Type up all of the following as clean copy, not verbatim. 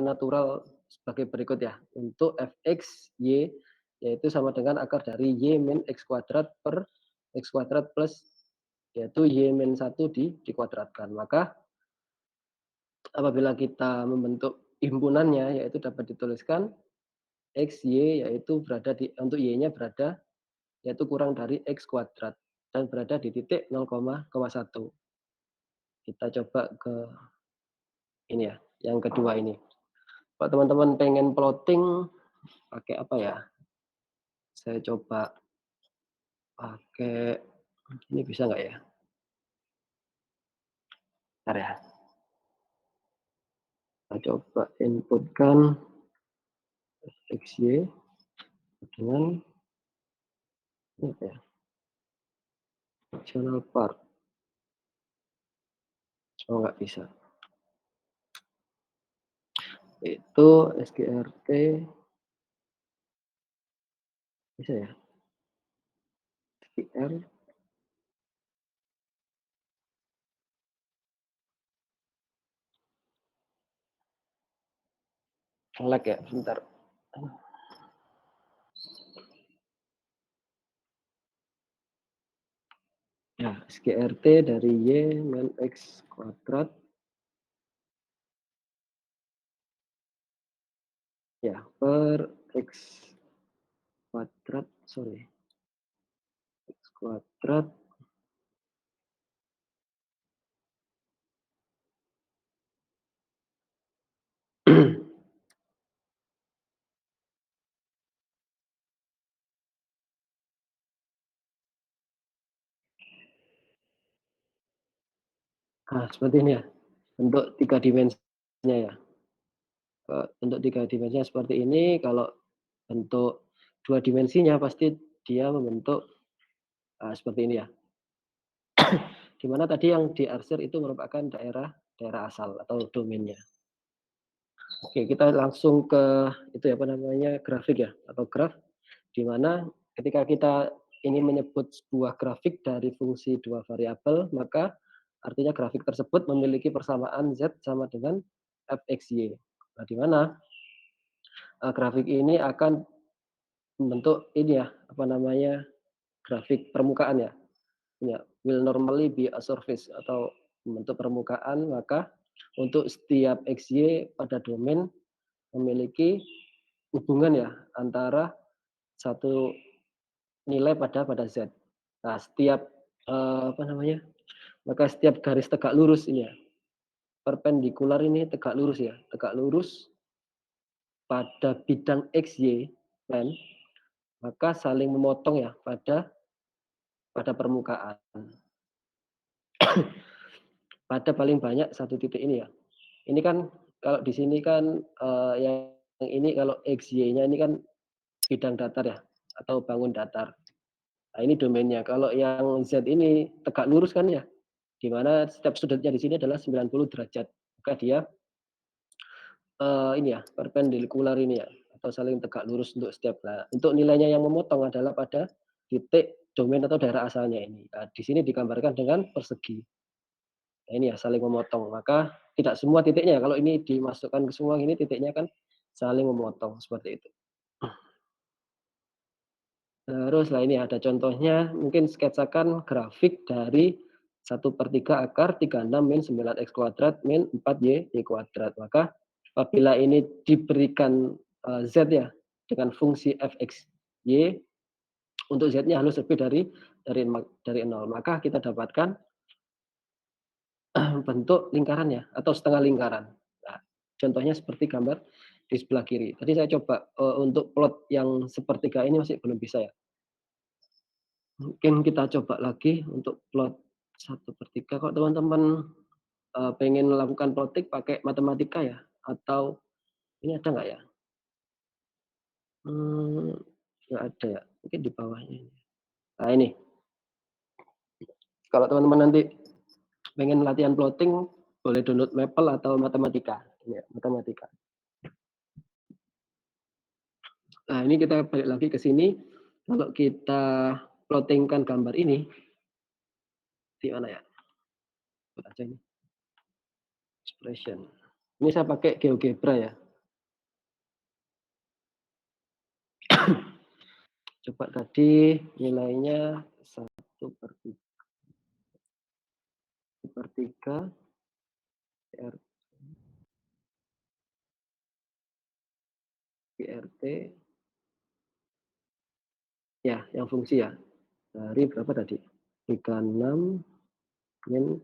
natural sebagai berikut ya. Untuk fx, y, yaitu sama dengan akar dari y min x kuadrat per x kuadrat plus yaitu y min 1 dikuadratkan. Maka apabila kita membentuk himpunannya yaitu dapat dituliskan x, y yaitu berada di untuk y-nya berada yaitu kurang dari x kuadrat dan berada di titik 0,1. Kita coba ke ini ya, yang kedua ini. Kalau teman-teman pengen plotting pakai apa ya? Saya coba pakai ini bisa nggak ya? Bentar ya. Kita coba inputkan XY dengan apa ya? Fractional part. Oh nggak bisa. Itu SGRT bisa ya? SGR lag ya, bentar. Ya, SGRT dari Y min X kuadrat ya per X kuadrat, sorry, X kuadrat nah, seperti ini ya, bentuk 3 dimensinya ya. Bentuk 3 dimensinya seperti ini, kalau bentuk 2 dimensinya pasti dia membentuk, seperti ini ya. Di mana tadi yang diarsir itu merupakan daerah daerah asal atau domainnya. Oke, kita langsung ke itu ya, apa namanya, grafik ya, atau graf, di mana ketika kita ingin menyebut sebuah grafik dari fungsi 2 variabel, maka artinya grafik tersebut memiliki persamaan Z sama dengan fxy. Nah, di mana, grafik ini akan membentuk ini ya, apa namanya, grafik permukaan ya. Ya, will normally be a surface atau membentuk permukaan, maka untuk setiap XY pada domain memiliki hubungan ya antara satu nilai pada Z. Nah, setiap apa namanya? Maka setiap garis tegak lurus ini ya, perpendikular ini tegak lurus ya, tegak lurus pada bidang XY plan, maka saling memotong ya pada permukaan. Pada paling banyak satu titik ini ya. Ini kan kalau di sini kan, yang ini kalau XY-nya ini kan bidang datar ya, atau bangun datar. Nah, ini domainnya. Kalau yang Z ini tegak lurus kan ya, di mana setiap sudutnya di sini adalah 90 derajat. Maka dia, ini ya, perpendikular ini ya, atau saling tegak lurus untuk setiap. Nah, untuk nilainya yang memotong adalah pada titik domain atau daerah asalnya ini. Nah, di sini digambarkan dengan persegi. Nah, ini ya saling memotong. Maka tidak semua titiknya, kalau ini dimasukkan ke semua ini titiknya kan saling memotong seperti itu. Terus lah ini ada contohnya, mungkin sketsakan grafik dari 1/3 akar 36 min 9x kuadrat min 4y kuadrat. Maka apabila ini diberikan, Z ya, dengan fungsi fx, y, untuk Z-nya harus lebih dari 0, maka kita dapatkan bentuk lingkaran ya, atau setengah lingkaran. Nah, contohnya seperti gambar di sebelah kiri. Tadi saya coba, untuk plot yang sepertiga ini masih belum bisa ya. Mungkin kita coba lagi untuk plot 1/3. Kalau teman-teman, pengen melakukan plotting pakai matematika ya, atau ini ada nggak ya? Mmm, nggak ada ya, mungkin di bawahnya ini. Nah ini, kalau teman-teman nanti pengen latihan plotting, boleh download Maple atau Matematika, ini ya, Matematika. Nah, ini kita balik lagi ke sini, kalau kita plotting-kan gambar ini, di mana ya? Sebut aja ini, expression. Ini saya pakai GeoGebra ya. Coba tadi nilainya 1/3 R RT ya, yang fungsi ya, dari berapa tadi? 36 min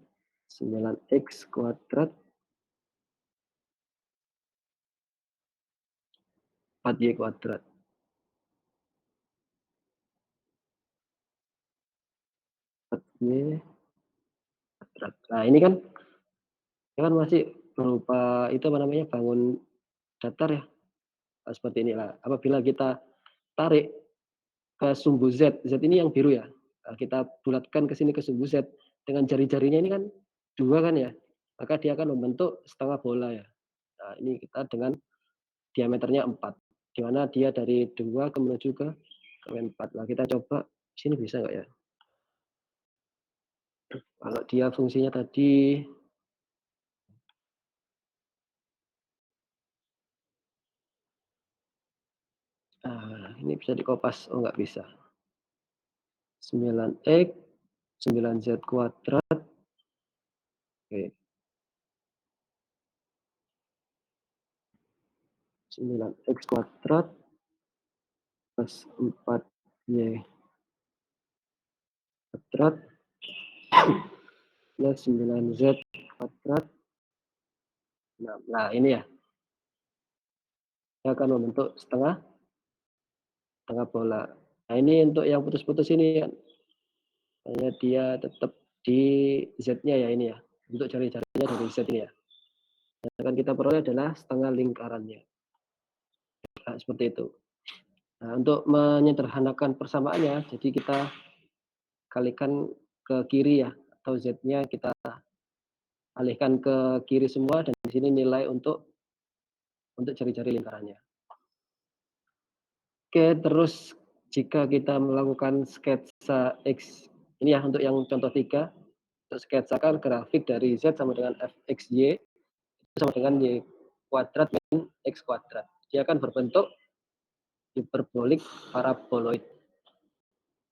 9x kuadrat 4y kuadrat. 4y kuadrat. Nah, ini kan masih berupa itu apa namanya, bangun datar ya, seperti inilah. Apabila kita tarik ke sumbu Z, Z ini yang biru ya, kita bulatkan ke sini ke sumbu Z, dengan jari-jarinya ini kan 2 kan ya, maka dia akan membentuk setengah bola ya. Nah, ini kita dengan diameternya 4, di mana dia dari 2 menuju ke 4. Nah, kita coba sini bisa nggak ya? Kalau dia fungsinya tadi, ini bisa dikopas, oh nggak bisa. 9x, 9z kuadrat, oke, 9x kuadrat plus 4y kuadrat plus 9z kuadrat. Nah, ini ya, dia akan membentuk setengah setengah bola. Nah, ini untuk yang putus-putus ini kan, hanya dia tetap di Z-nya ya ini ya, untuk jari-jarinya dari Z ini ya. Yang akan kita peroleh adalah setengah lingkarannya. Nah, seperti itu. Nah, untuk menyederhanakan persamaannya, jadi kita kalikan ke kiri ya, atau Z-nya kita alihkan ke kiri semua dan di sini nilai untuk jari-jari lingkarannya. Oke, terus jika kita melakukan sketsa X, ini ya untuk yang contoh 3, untuk sketsakan grafik dari Z sama dengan fxy sama dengan y kuadrat min x kuadrat. Dia akan berbentuk hiperbolik paraboloid.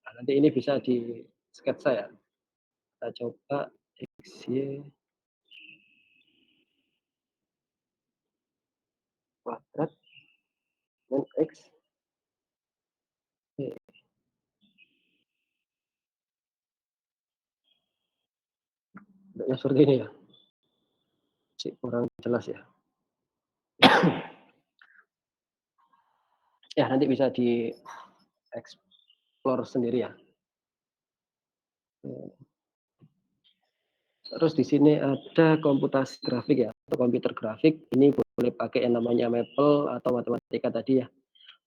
Nah, nanti ini bisa di sketsa ya. Kita coba xy kuadrat min x. Bentuknya seperti ini ya. Kurang jelas ya. Ya, nanti bisa di explore sendiri ya. Terus di sini ada komputasi grafik ya, atau komputer grafik. Ini boleh pakai yang namanya Maple atau matematika tadi ya,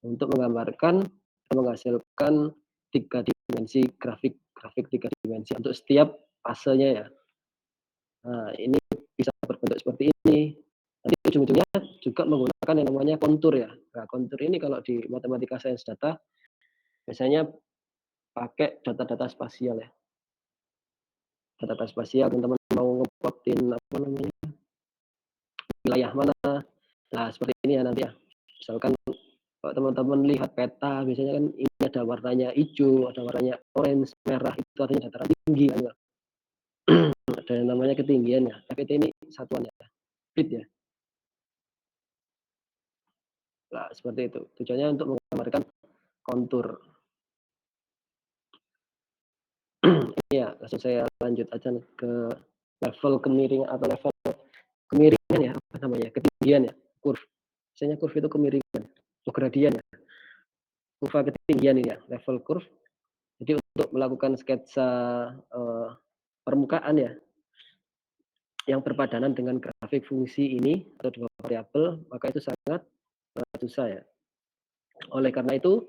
untuk menggambarkan dan menghasilkan 3 dimensi grafik, grafik 3 dimensi untuk setiap fasenya ya. Nah, ini bisa berbentuk seperti ini. Nanti ujung-ujungnya juga menggunakan yang namanya kontur ya. Nah, kontur ini kalau di matematika sains data biasanya pakai data-data spasial ya. Data spasial teman-teman mau ngeplotin apa namanya, wilayah mana. Nah, seperti ini ya nanti ya. Misalkan kalau teman-teman lihat peta, biasanya kan ini ada warnanya hijau, ada warnanya orange, merah, itu artinya dataran tinggi kan ya. Ada yang namanya ketinggian ya. FET ini satuannya, feet ya. Nah, seperti itu. Tujuannya untuk menggambarkan kontur. Iya, langsung saya lanjut aja ke level kemiringan atau level kemiringan ya, apa namanya? Ketinggian ya, curve. Biasanya curve itu kemiringan, oh gradien ya. Kurva ketinggian ini ya, level curve. Jadi untuk melakukan sketsa permukaan ya, yang berpadanan dengan grafik fungsi ini atau dua variabel, maka itu sangat susah ya. Oleh karena itu,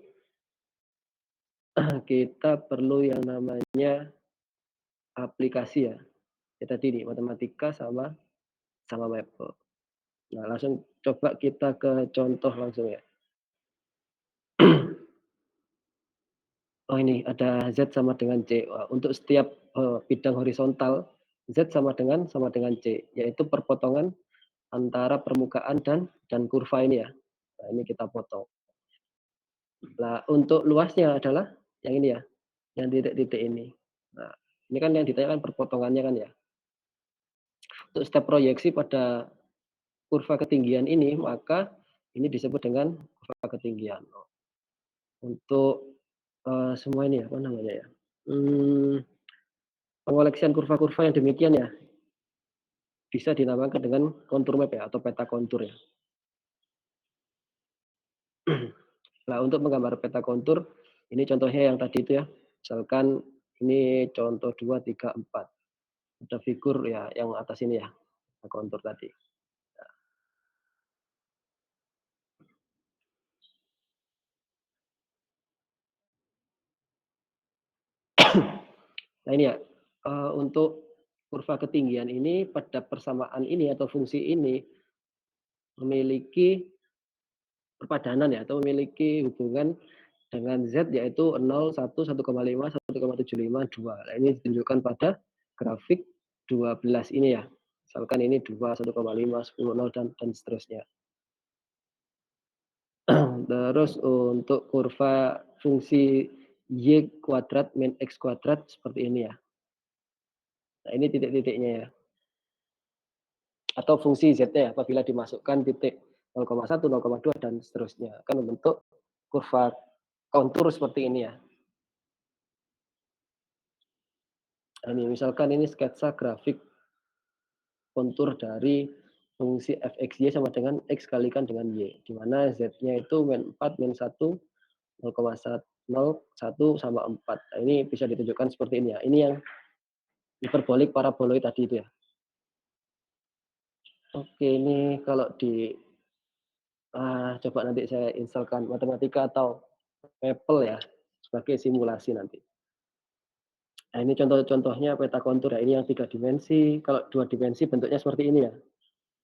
kita perlu yang namanya aplikasi ya. Ya tadi nih, matematika sama sama Maple. Nah, langsung coba kita ke contoh langsung ya. Oh ini ada Z sama dengan C. Wah, untuk setiap bidang horizontal, Z sama dengan C, yaitu perpotongan antara permukaan dan kurva ini ya. Nah, ini kita potong. Nah, untuk luasnya adalah yang ini ya, yang titik-titik ini. Nah, ini kan yang ditanyakan perpotongannya kan ya. Untuk step proyeksi pada kurva ketinggian ini, maka ini disebut dengan kurva ketinggian. Untuk, semua ini apa namanya ya, pengoleksian kurva-kurva yang demikian ya, bisa dinamakan dengan kontur map ya, atau peta kontur ya. Nah, untuk menggambar peta kontur, ini contohnya yang tadi itu ya, misalkan ini contoh 2 3 4. Ada figur ya, yang atas ini ya, kontur tadi. Nah ini ya, untuk kurva ketinggian ini pada persamaan ini atau fungsi ini memiliki perpadanan ya, atau memiliki hubungan dengan Z yaitu 0, 1, 1,5, 1,75, 2. Nah ini ditunjukkan pada grafik 12 ini ya. Misalkan ini 2, 1,5, 10, 0 dan seterusnya. Terus untuk kurva fungsi Y kuadrat min X kuadrat seperti ini ya. Nah ini titik-titiknya ya. Atau fungsi Z-nya ya, apabila dimasukkan titik 0,1, 0,2 dan seterusnya. Akan membentuk kurva kontur seperti ini ya. Nah, ini misalkan ini sketsa grafik kontur dari fungsi f(x, y) sama dengan x kalikan dengan y, di mana z-nya itu min 4, min 1, 0,1 sama 4. Nah, ini bisa ditunjukkan seperti ini ya. Ini yang hiperbolik paraboloid tadi itu ya. Oke, ini kalau coba nanti saya instalkan Matematika atau Maple ya, sebagai simulasi nanti. Nah, ini contoh-contohnya peta kontur ya, ini yang 3 dimensi, kalau 2 dimensi bentuknya seperti ini ya.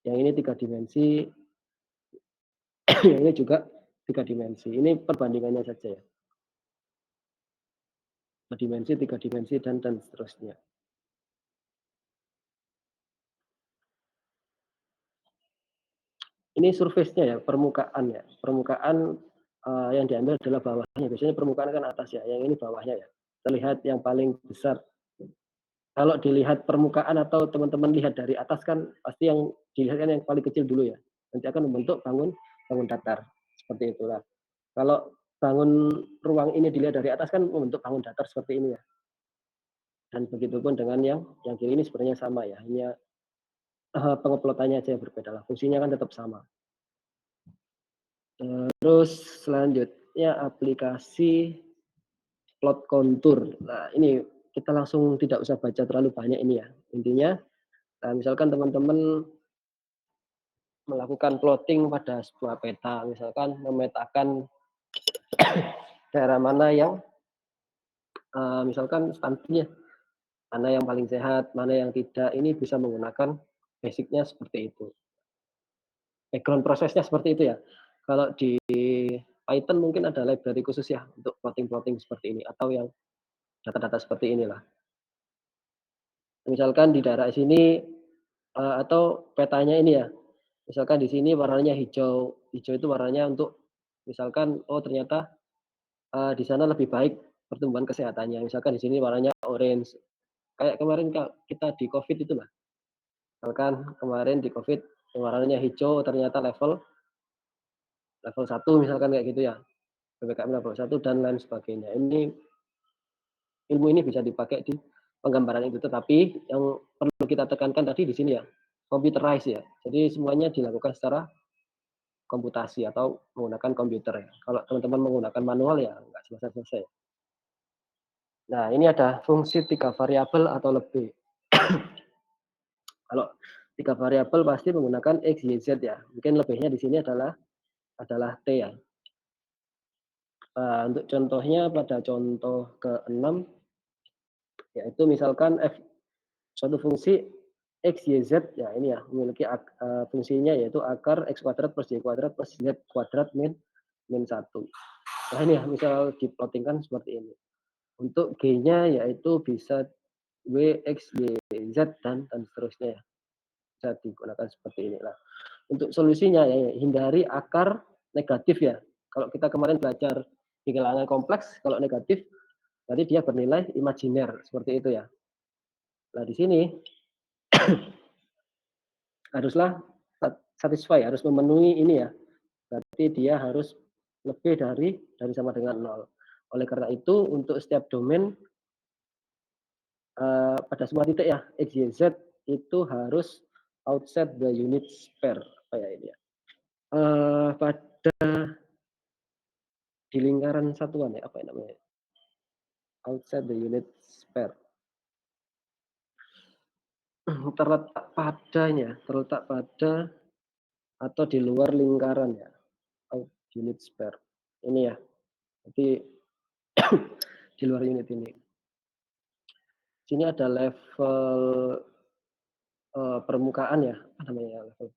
Yang ini 3 dimensi, yang ini juga 3 dimensi. Ini perbandingannya saja ya. 2 dimensi, 3 dimensi, dan seterusnya. Ini surface-nya ya, permukaan ya. Permukaan, yang diambil adalah bawahnya, biasanya permukaan kan atas ya, yang ini bawahnya ya. Terlihat yang paling besar. Kalau dilihat permukaan atau teman-teman lihat dari atas kan pasti yang dilihat kan yang paling kecil dulu ya. Nanti akan membentuk bangun bangun datar, seperti itulah. Kalau bangun ruang ini dilihat dari atas kan membentuk bangun datar seperti ini ya. Dan begitupun dengan yang kiri ini sebenarnya sama ya, hanya, pengeplotannya aja yang berbeda lah, fungsinya kan tetap sama. Terus selanjutnya aplikasi plot kontur. Nah ini kita langsung tidak usah baca terlalu banyak ini ya. Intinya, misalkan teman-teman melakukan plotting pada sebuah peta, misalkan memetakan daerah mana yang, misalkan stuntingnya, mana yang paling sehat, mana yang tidak, ini bisa menggunakan basic-nya seperti itu. Background prosesnya seperti itu ya. Kalau di Python mungkin ada library khusus ya untuk plotting-plotting seperti ini atau yang data-data seperti inilah. Misalkan di daerah sini, atau petanya ini ya, misalkan di sini warnanya hijau, hijau itu warnanya untuk misalkan, oh ternyata, di sana lebih baik pertumbuhan kesehatannya, misalkan di sini warnanya orange. Kayak kemarin kita di Covid itulah, misalkan kemarin di Covid warnanya hijau ternyata level level 1 misalkan kayak gitu ya, PPKM level 1 dan lain sebagainya. Ilmu ini bisa dipakai di penggambaran itu, tetapi yang perlu kita tekankan tadi di sini ya, computerized ya. Jadi semuanya dilakukan secara komputasi atau menggunakan komputer ya. Kalau teman-teman menggunakan manual ya nggak selesai-selesai. Nah, ini ada fungsi 3 variabel atau lebih. Kalau 3 variabel pasti menggunakan X, Y, Z ya. Mungkin lebihnya di sini adalah T ya. Untuk contohnya pada contoh ke-6 yaitu misalkan suatu fungsi X, Y, Z ya ini ya memiliki fungsinya yaitu akar X kuadrat plus Y kuadrat plus Z kuadrat min 1. Nah ini ya misal diplottingkan seperti ini. Untuk G-nya yaitu bisa W, X, Y, Z dan seterusnya ya. Bisa digunakan seperti ini. Nah, untuk solusinya ya hindari akar negatif ya. Kalau kita kemarin belajar Bilangan kompleks kalau negatif berarti dia bernilai imajiner, seperti itu ya. Nah, di sini haruslah satisfy, harus memenuhi ini ya, berarti dia harus lebih dari sama dengan nol. Oleh karena itu untuk setiap domain, pada semua titik ya, X, Y, Z itu harus outside the unit sphere, apa ya ini ya, pada di lingkaran satuan ya, apa ya namanya, outside the unit sphere. Terletak pada atau di luar lingkaran ya, unit sphere. Ini ya, jadi di luar unit ini. Sini ada level, permukaan ya, apa namanya, level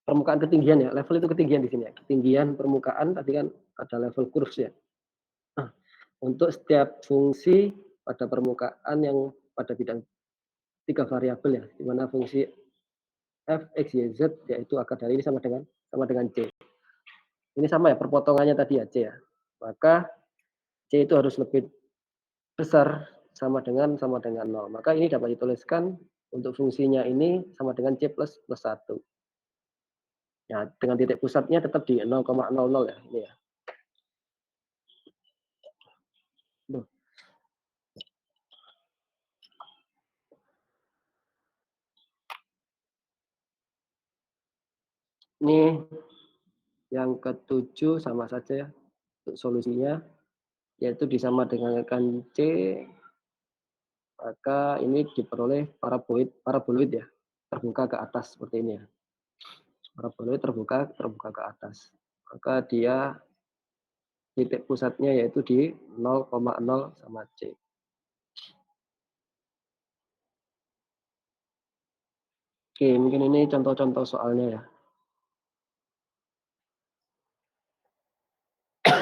permukaan ketinggian ya, level itu ketinggian di sini ya, ketinggian permukaan tadi kan ada level curves ya. Nah, untuk setiap fungsi pada permukaan yang pada bidang 3 variabel ya, di mana fungsi f, x, y, z yaitu akar dari ini sama dengan c. Ini sama ya perpotongannya tadi ya, C ya. Maka C itu harus lebih besar sama dengan nol. Maka ini dapat dituliskan untuk fungsinya ini sama dengan C plus 1. Ya, dengan titik pusatnya tetap di 0,00 ya, ini ya. Duh, ini yang ketujuh sama saja ya untuk solusinya, yaitu disama dengankan C, maka ini diperoleh paraboloid ya, terbuka ke atas seperti ini ya. Paraboloid terbuka ke atas. Maka dia titik pusatnya yaitu di 0,0 sama C. Oke, mungkin ini contoh-contoh soalnya ya.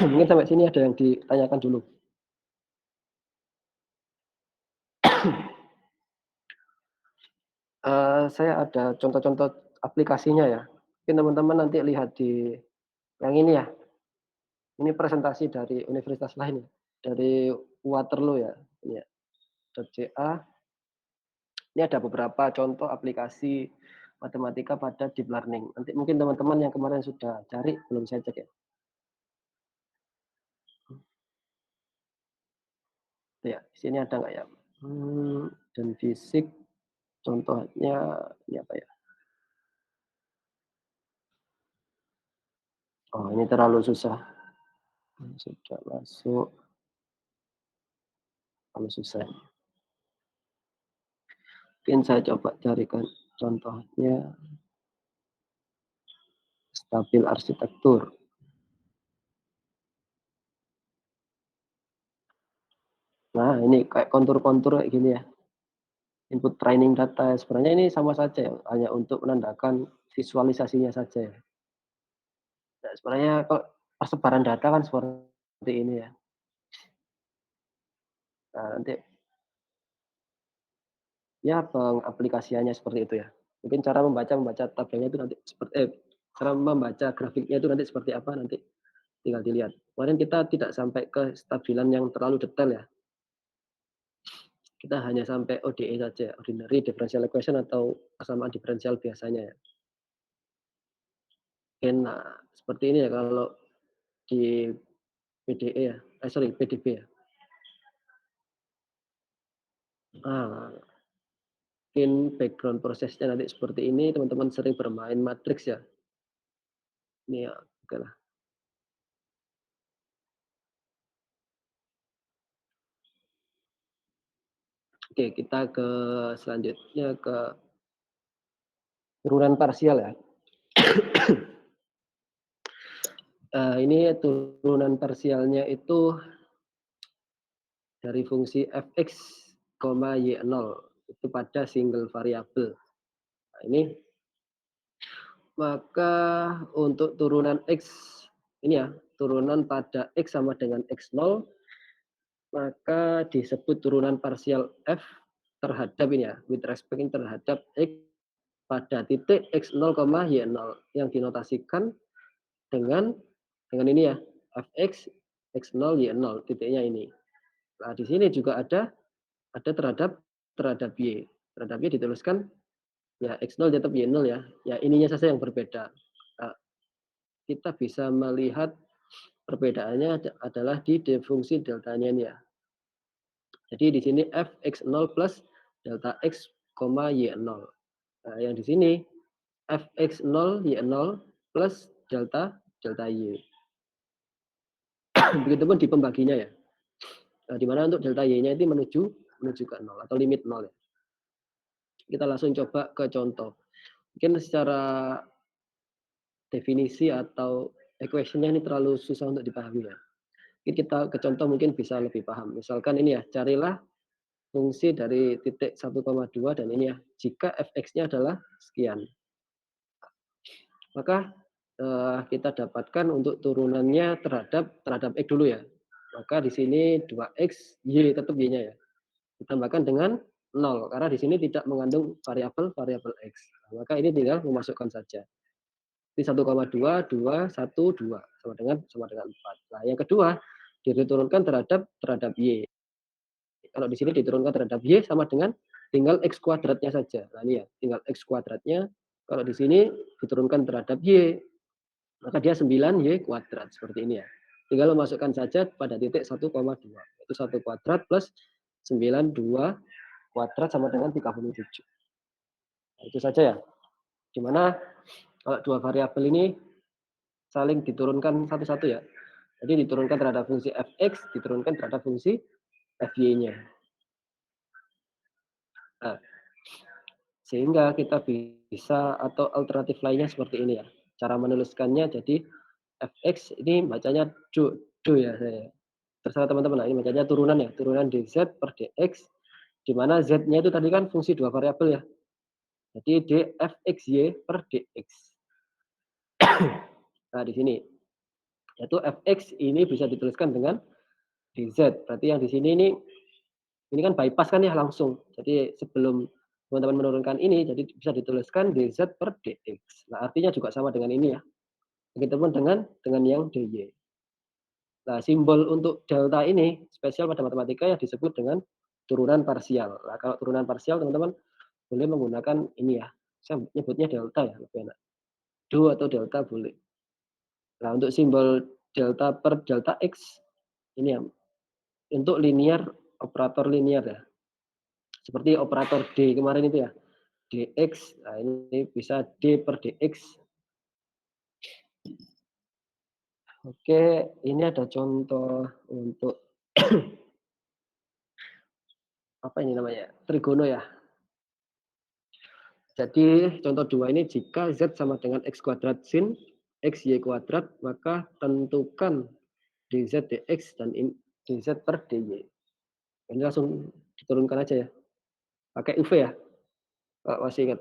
Mungkin sampai sini ada yang ditanyakan dulu. Saya ada contoh-contoh aplikasinya ya. Mungkin teman-teman nanti lihat di yang ini ya. Ini presentasi dari universitas lain ya, dari Waterloo ya, ini ya, .ca. Ini ada beberapa contoh aplikasi matematika pada deep learning. Nanti mungkin teman-teman yang kemarin sudah cari belum saya cek ya. Ya, di sini ada nggak ya? Dan fisik contohnya ini apa ya? Oh, ini terlalu susah. Sudah masuk, terlalu susah. Mungkin saya coba carikan contohnya stabil arsitektur. Nah, ini kayak kontur-kontur kayak gini ya. Input training data. Sebenarnya ini sama saja ya, hanya untuk menandakan visualisasinya saja ya. Nah, sebenarnya kok persebaran data kan seperti ini ya. Nah, nanti ya pengaplikasiannya seperti itu ya. Mungkin cara membaca tabelnya itu nanti cara membaca grafiknya itu nanti seperti apa nanti tinggal dilihat. Kemarin kita tidak sampai ke stabilan yang terlalu detail ya. Kita hanya sampai ODE saja, ordinary differential equation atau persamaan diferensial biasanya ya. Nah, seperti ini ya kalau di PDE ya, PDB ya. Ah, mungkin background prosesnya nanti seperti ini, teman-teman sering bermain matriks ya. Ini ya, oke lah. Oke, kita ke selanjutnya ke turunan parsial ya. Ini turunan parsialnya itu dari fungsi fx, y0 itu pada single variabel. Nah, ini maka untuk turunan x ini ya, turunan pada x sama dengan x0, maka disebut turunan parsial f terhadap ini ya, with respect terhadap x pada titik x0, y0 yang dinotasikan dengan ini ya, fx X0, Y0, titiknya ini. Nah, di sini juga ada terhadap Y. Terhadap Y dituliskan ya X0 tetap Y0 ya. Ya ininya saja yang berbeda. Nah, kita bisa melihat perbedaannya adalah di fungsi deltanya ini ya. Jadi di sini fx0 plus delta x, y0. Nah, yang di sini fx0 y0 plus delta delta y. Begitupun di pembaginya ya. Nah, di mana untuk delta y-nya itu menuju ke 0 atau limit 0 ya. Kita langsung coba ke contoh. Mungkin secara definisi atau equation-nya ini terlalu susah untuk dipahami ya. Mungkin kita ke contoh mungkin bisa lebih paham. Misalkan ini ya, carilah fungsi dari titik 1,2 dan ini ya, jika fx-nya adalah sekian. Maka kita dapatkan untuk turunannya terhadap x dulu ya. Maka di sini 2x, y tetap y-nya ya. Ditambahkan dengan 0 karena di sini tidak mengandung variabel x. Nah, maka ini tinggal memasukkan saja. Di 1,2, 2, 1, 2 sama dengan 4. Nah, yang kedua diturunkan terhadap y. Kalau di sini diturunkan terhadap y sama dengan tinggal x kuadratnya saja. Nah, ini ya, tinggal x kuadratnya. Kalau di sini diturunkan terhadap y, maka dia 9 y kuadrat seperti ini ya. Tinggal memasukkan saja pada titik 1,2. Itu 1 kuadrat plus 9 2 kuadrat sama dengan 37. Nah, itu saja ya. Di mana kalau dua variabel ini saling diturunkan satu-satu ya. Jadi diturunkan terhadap fungsi fx, diturunkan terhadap fungsi fy-nya. Nah, sehingga kita bisa atau alternatif lainnya seperti ini ya. Cara menuliskannya jadi fx ini bacanya do ya saya. Terserah teman-teman. Nah, ini bacanya turunan ya, turunan dz per dx di mana z-nya itu tadi kan fungsi dua variabel ya. Jadi dfxy per dx. Nah, di sini yaitu fx ini bisa dituliskan dengan dz. Berarti yang di sini ini kan bypass kan ya langsung. Jadi sebelum teman-teman menurunkan ini, jadi bisa dituliskan dz per dx. Nah, artinya juga sama dengan ini ya. Begitupun dengan yang dy. Nah, simbol untuk delta ini spesial pada matematika yang disebut dengan turunan parsial. Nah, kalau turunan parsial teman-teman boleh menggunakan ini ya. Saya nyebutnya delta ya, lebih enak. Do atau delta boleh. Nah, untuk simbol delta per delta x ini ya, untuk linear, operator linear ya. Seperti operator D kemarin itu ya. Dx, nah ini bisa D per dx. Oke, ini ada contoh untuk apa ini namanya? Trigono ya. Jadi contoh 2 ini jika z sama dengan x kuadrat sin xy kuadrat, maka tentukan dz dx dan dz per dy. Ini langsung diturunkan aja ya. Pakai UV ya, kalau masih ingat.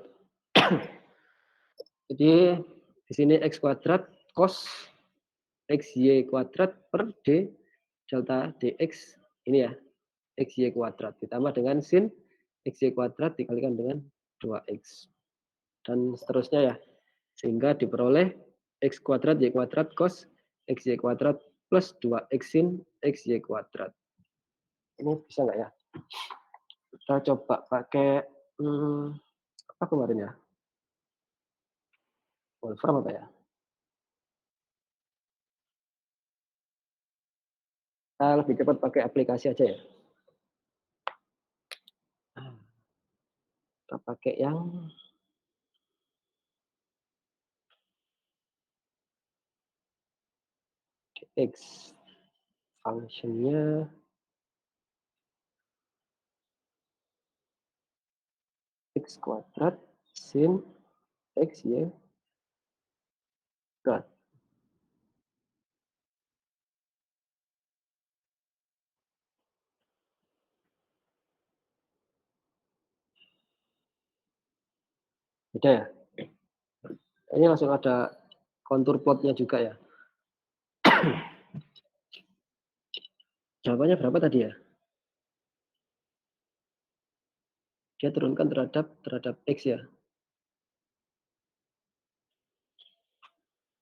Jadi di sini x kuadrat cos xy kuadrat per d delta dx ini ya, xy kuadrat ditambah dengan sin xy kuadrat dikalikan dengan 2x dan seterusnya ya. Sehingga diperoleh x kuadrat y kuadrat cos xy kuadrat plus 2x sin xy kuadrat. Ini bisa nggak ya? Kita coba pakai apa kemarin ya? Wolfram apa ya? Lebih cepat pakai aplikasi aja ya. Kita pakai yang x fungsinya x kuadrat sin xy kuadrat. Beda ya? Ini langsung ada kontur plotnya juga ya. Jawabannya berapa tadi ya? Dia turunkan terhadap x ya.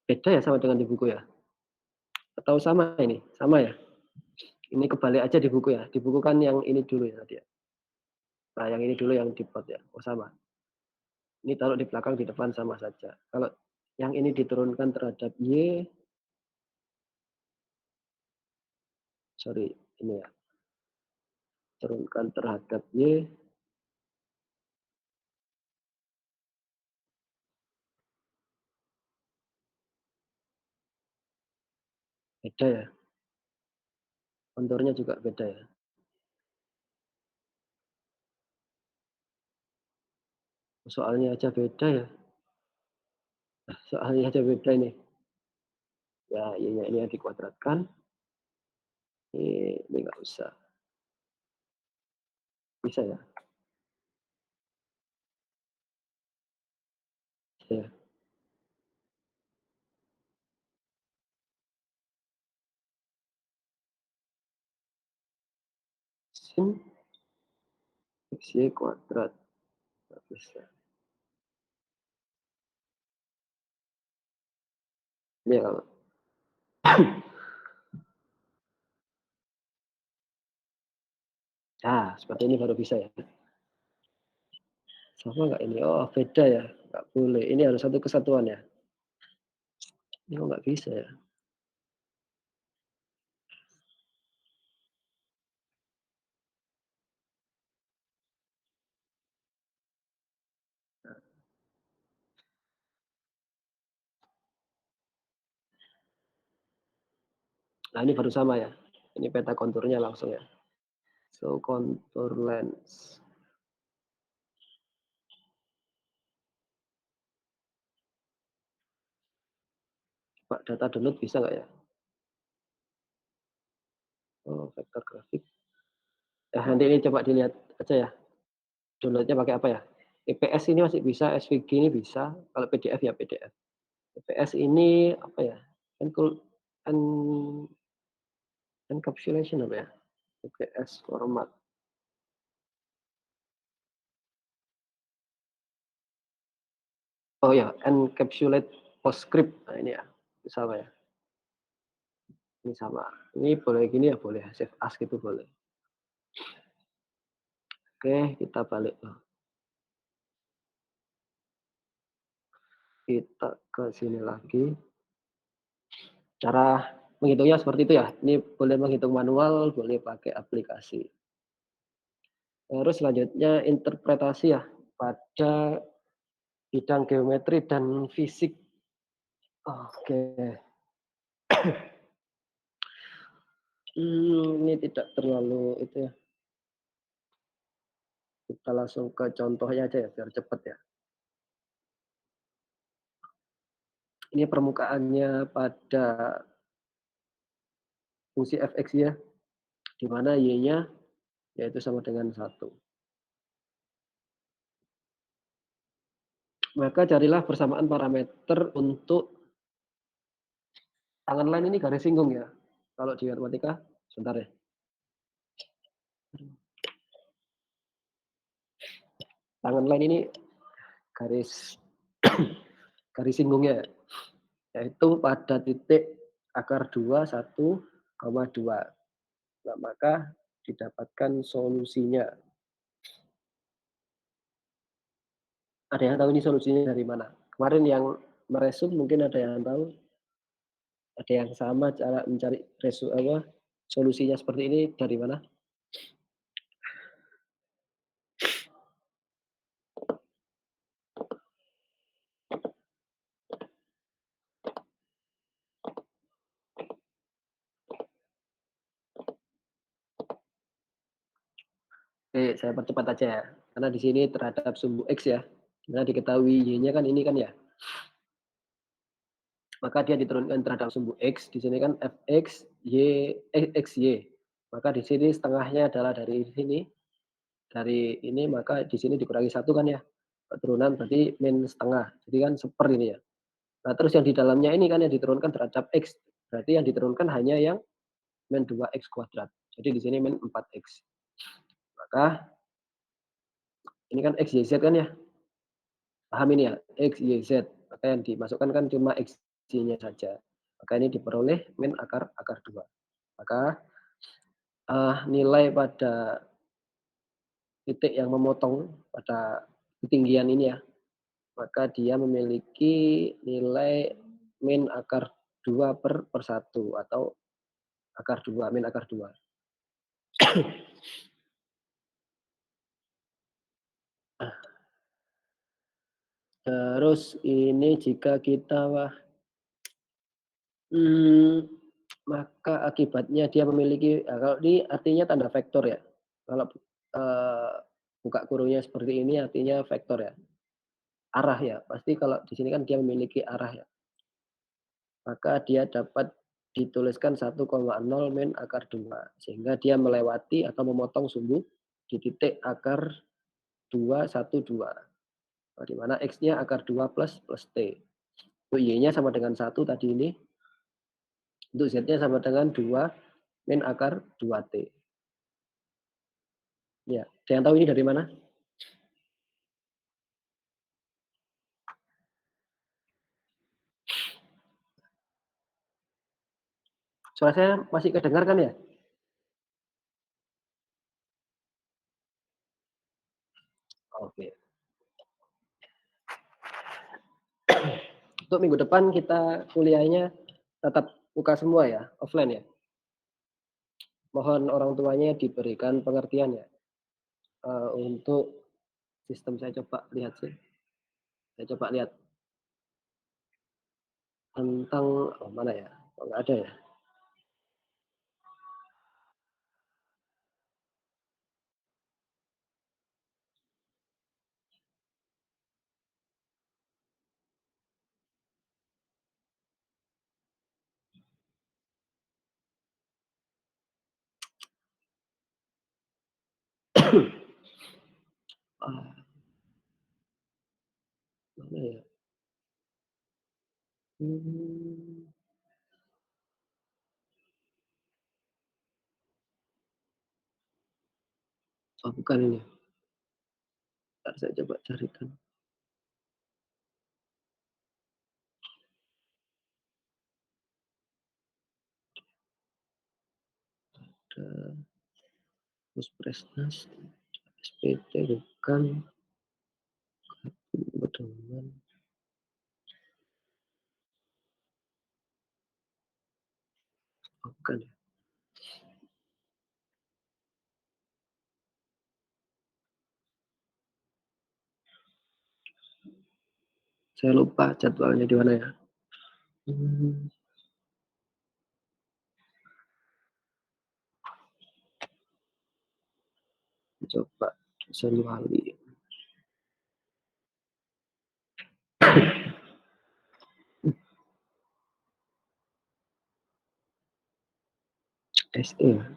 Beda ya sama dengan di buku ya. Atau sama ini? Sama ya? Ini kebalik aja di buku ya? Di buku kan yang ini dulu ya tadi ya? Nah, yang ini dulu yang di pot ya? Oh sama. Ini taruh di belakang, di depan sama saja. Kalau yang ini diturunkan terhadap Y, sorry, ini ya, turunkan terhadap Y, beda ya, konturnya juga beda ya. Soalnya aja beda ya, soalnya aja beda ini. Ya, Y-nya ini yang dikuadratkan, ini nggak usah. Bisa ya? Ya. Sin XY kuadrat, nggak bisa. Ini kalau seperti ini baru bisa ya. Sama nggak ini? Oh, beda ya, nggak boleh. Ini harus satu kesatuan ya? Ini kok nggak bisa ya? Nah, ini baru sama ya? Ini peta konturnya langsung ya? So, contour lens. Pak, data download bisa nggak ya? Oh, vektor grafik. Nanti ini coba dilihat aja ya, download-nya pakai apa ya? EPS ini masih bisa, SVG ini bisa, kalau PDF ya PDF. EPS ini apa ya, encul en encapsulation apa ya? EPS format. Oh ya, encapsulate PostScript. Nah ini ya, sama ya, ini sama. Ini boleh gini ya boleh, save as gitu boleh. Oke, kita balik kita ke sini lagi. Cara menghitungnya seperti itu ya. Ini boleh menghitung manual, boleh pakai aplikasi. Terus selanjutnya interpretasi ya, pada bidang geometri dan fisik. Oke, ini tidak terlalu itu ya, kita langsung ke contohnya aja ya, biar cepet ya. Ini permukaannya pada fungsi fx ya, di mana y-nya yaitu sama dengan 1. Maka carilah persamaan parameter untuk tangan line ini garis singgung ya. Kalau di matematika, sebentar ya. Tangan line ini garis garis singgungnya, yaitu pada titik akar 2, 1,2. Nah, maka didapatkan solusinya. Ada yang tahu ini solusinya dari mana? Kemarin yang meresum mungkin ada yang tahu, ada yang sama cara mencari solusinya seperti ini dari mana? Oke, saya percepat aja ya, karena di sini terhadap sumbu X ya, karena diketahui Y-nya kan ini kan ya, maka dia diturunkan terhadap sumbu X, di sini kan Fx, Xy. Maka di sini setengahnya adalah dari ini maka di sini dikurangi satu kan ya, turunan berarti min setengah, jadi kan seper ini ya. Nah terus yang di dalamnya ini kan yang diturunkan terhadap X, berarti yang diturunkan hanya yang min 2x kuadrat, jadi di sini min 4x. Maka ini kan X, Y, Z kan ya, paham ini ya, X, Y, Z, maka yang dimasukkan kan cuma X, Y-nya saja. maka ini diperoleh min akar akar 2. Maka, nilai pada titik yang memotong pada ketinggian ini ya, maka dia memiliki nilai min akar 2/1 atau akar 2 min akar 2. Terus ini jika kita mmm, maka akibatnya dia memiliki kalau ini artinya tanda vektor ya. Kalau, eee, buka kurungnya seperti ini artinya vektor ya, arah ya. Pasti kalau di sini kan dia memiliki arah ya, maka dia dapat dituliskan 1,0 min akar 2 sehingga dia melewati atau memotong sumbu di titik akar 2, 1, 2. Di mana X-nya akar 2 plus T. Untuk Y-nya sama dengan 1 tadi ini, untuk Z-nya sama dengan 2 min akar 2T. Ya, ada yang tahu ini dari mana? Suara saya masih kedengar kan ya? Oke. Untuk minggu depan kita kuliahnya tetap muka semua ya, offline ya? Mohon orang tuanya diberikan pengertian ya, untuk sistem saya coba lihat sih, saya coba lihat tentang mana ya? Oh, nggak ada ya? Ah, mana ya? Mmm, oh bukan ini, entar saya coba carikan. Ada Puspresnas, SPT bukan, pedoman, oh bukan ya? Saya lupa jadwalnya di mana ya. Mmm, coba dosen wali, SE ya?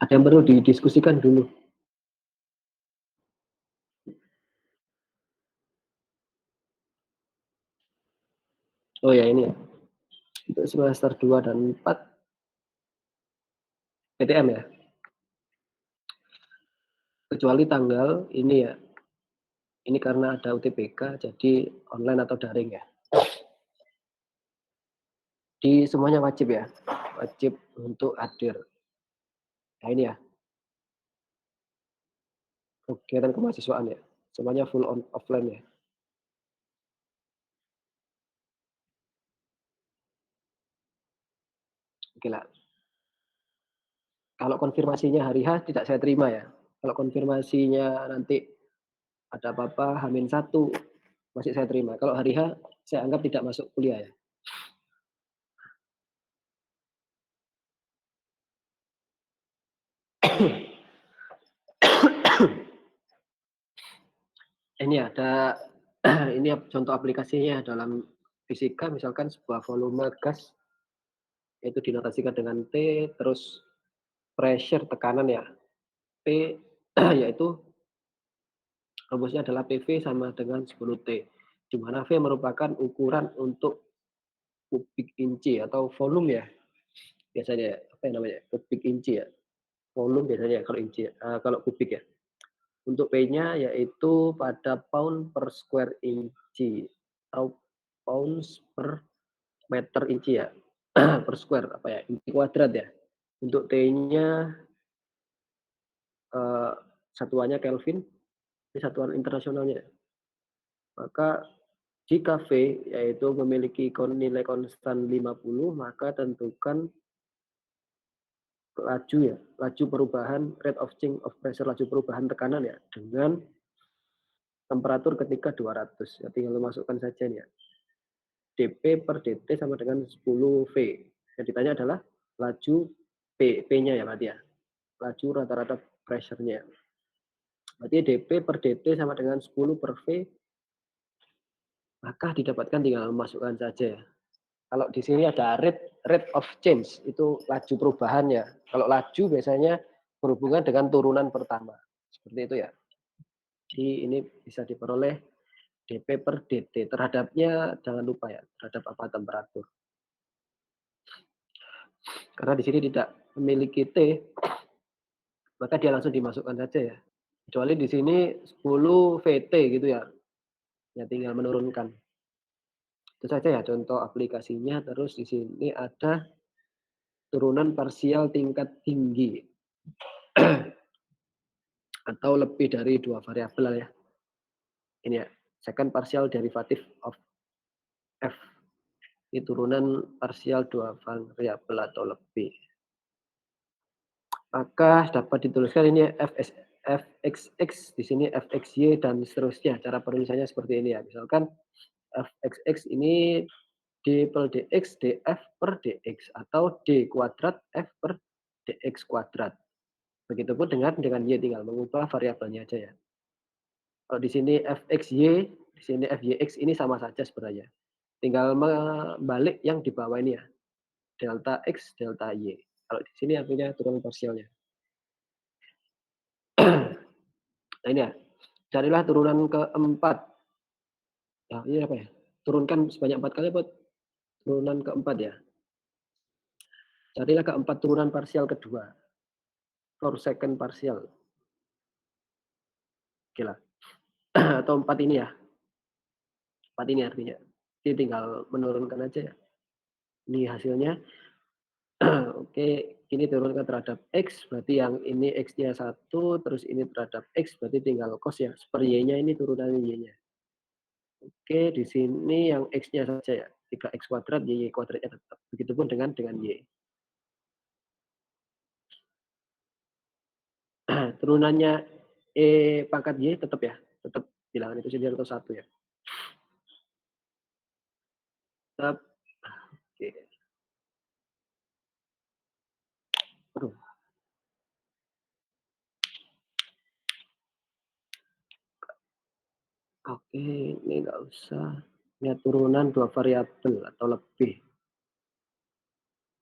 Ada yang perlu didiskusikan dulu. Oh ya ini ya, untuk semester 2 dan 4 PTM ya? Kecuali tanggal ini ya, ini karena ada UTBK jadi online atau daring ya? Di semuanya wajib ya? Wajib untuk hadir. Nah ini ya, kegiatan kemahasiswaan ya? Semuanya full offline ya? Oke lah, kalau konfirmasinya hari H tidak saya terima ya. Kalau konfirmasinya nanti ada apa-apa H-1 masih saya terima. Kalau hari H saya anggap tidak masuk kuliah ya. Ini ada ini contoh aplikasinya dalam fisika misalkan sebuah volume gas itu dinotasikan dengan T, terus pressure tekanan ya, P yaitu rumusnya adalah PV sama dengan 10 T, di mana V merupakan ukuran untuk kubik inci atau volume ya, biasanya ya, apa ya namanya, kubik inci ya, volume biasanya ya kalau inci ya, kalau kubik ya. Untuk P-nya yaitu pada pound per square inci atau pounds per meter inci ya, per square apa ya, inci kuadrat ya. Untuk T-nya, eee, satuannya Kelvin, ini satuan internasionalnya. Maka jika V yaitu memiliki nilai konstan 50, maka tentukan laju ya, laju perubahan rate of change of pressure, laju perubahan tekanan ya, dengan temperatur ketika 200. Ya tinggal memasukkan saja nih ya. dP per dt sama dengan 10 V. Yang ditanya adalah laju P-nya ya berarti ya. Laju rata-rata pressure-nya. Berarti dP per dt sama dengan 10 per V, maka didapatkan tinggal memasukkan saja ya. Kalau di sini ada rate rate of change, itu laju perubahannya. Kalau laju biasanya berhubungan dengan turunan pertama. Seperti itu ya. Jadi ini bisa diperoleh dP per dt. Terhadapnya jangan lupa ya, terhadap apa temperatur. Karena di sini tidak memiliki T, maka dia langsung dimasukkan saja ya. Kecuali di sini 10 VT gitu ya. Ya tinggal menurunkan. Itu saja ya contoh aplikasinya. Terus di sini ada turunan parsial tingkat tinggi atau lebih dari dua variabel ya. Ini ya, second partial derivative of F. Ini turunan parsial dua variabel atau lebih. Maka dapat dituliskan ini fxx, di sini fxy dan seterusnya. Cara penulisannya seperti ini ya. Misalkan fxx ini d per dx df per dx atau d kuadrat f per dx kuadrat. Begitupun dengan y, tinggal mengubah variabelnya aja ya. Kalau di sini fxy, di sini fyx ini sama saja sebenarnya. Tinggal membalik yang di bawah ini ya. Delta x, delta y. Kalau di sini artinya turunan parsialnya. Nah ini ya, carilah turunan keempat. Nah ini apa ya? Turunkan sebanyak 4 kali buat turunan keempat ya. Carilah keempat turunan parsial kedua. For second partial. Oke lah. Atau 4 ini ya. 4 ini artinya. Jadi tinggal menurunkan aja ya. Ini hasilnya. Oke, ini turunkan terhadap X, berarti yang ini X-nya 1, terus ini terhadap X, berarti tinggal cos ya. Per Y-nya ini turunan Y-nya. Oke, di sini yang X-nya saja ya. 3X kuadrat, Y kuadratnya tetap. Begitupun dengan Y. Turunannya E pangkat Y tetap ya. Tetap bilangan itu sendiri atau 1 ya. Tetap. Oke. Aduh. Oke, ini nggak usah. Ini turunan 2 variabel atau lebih.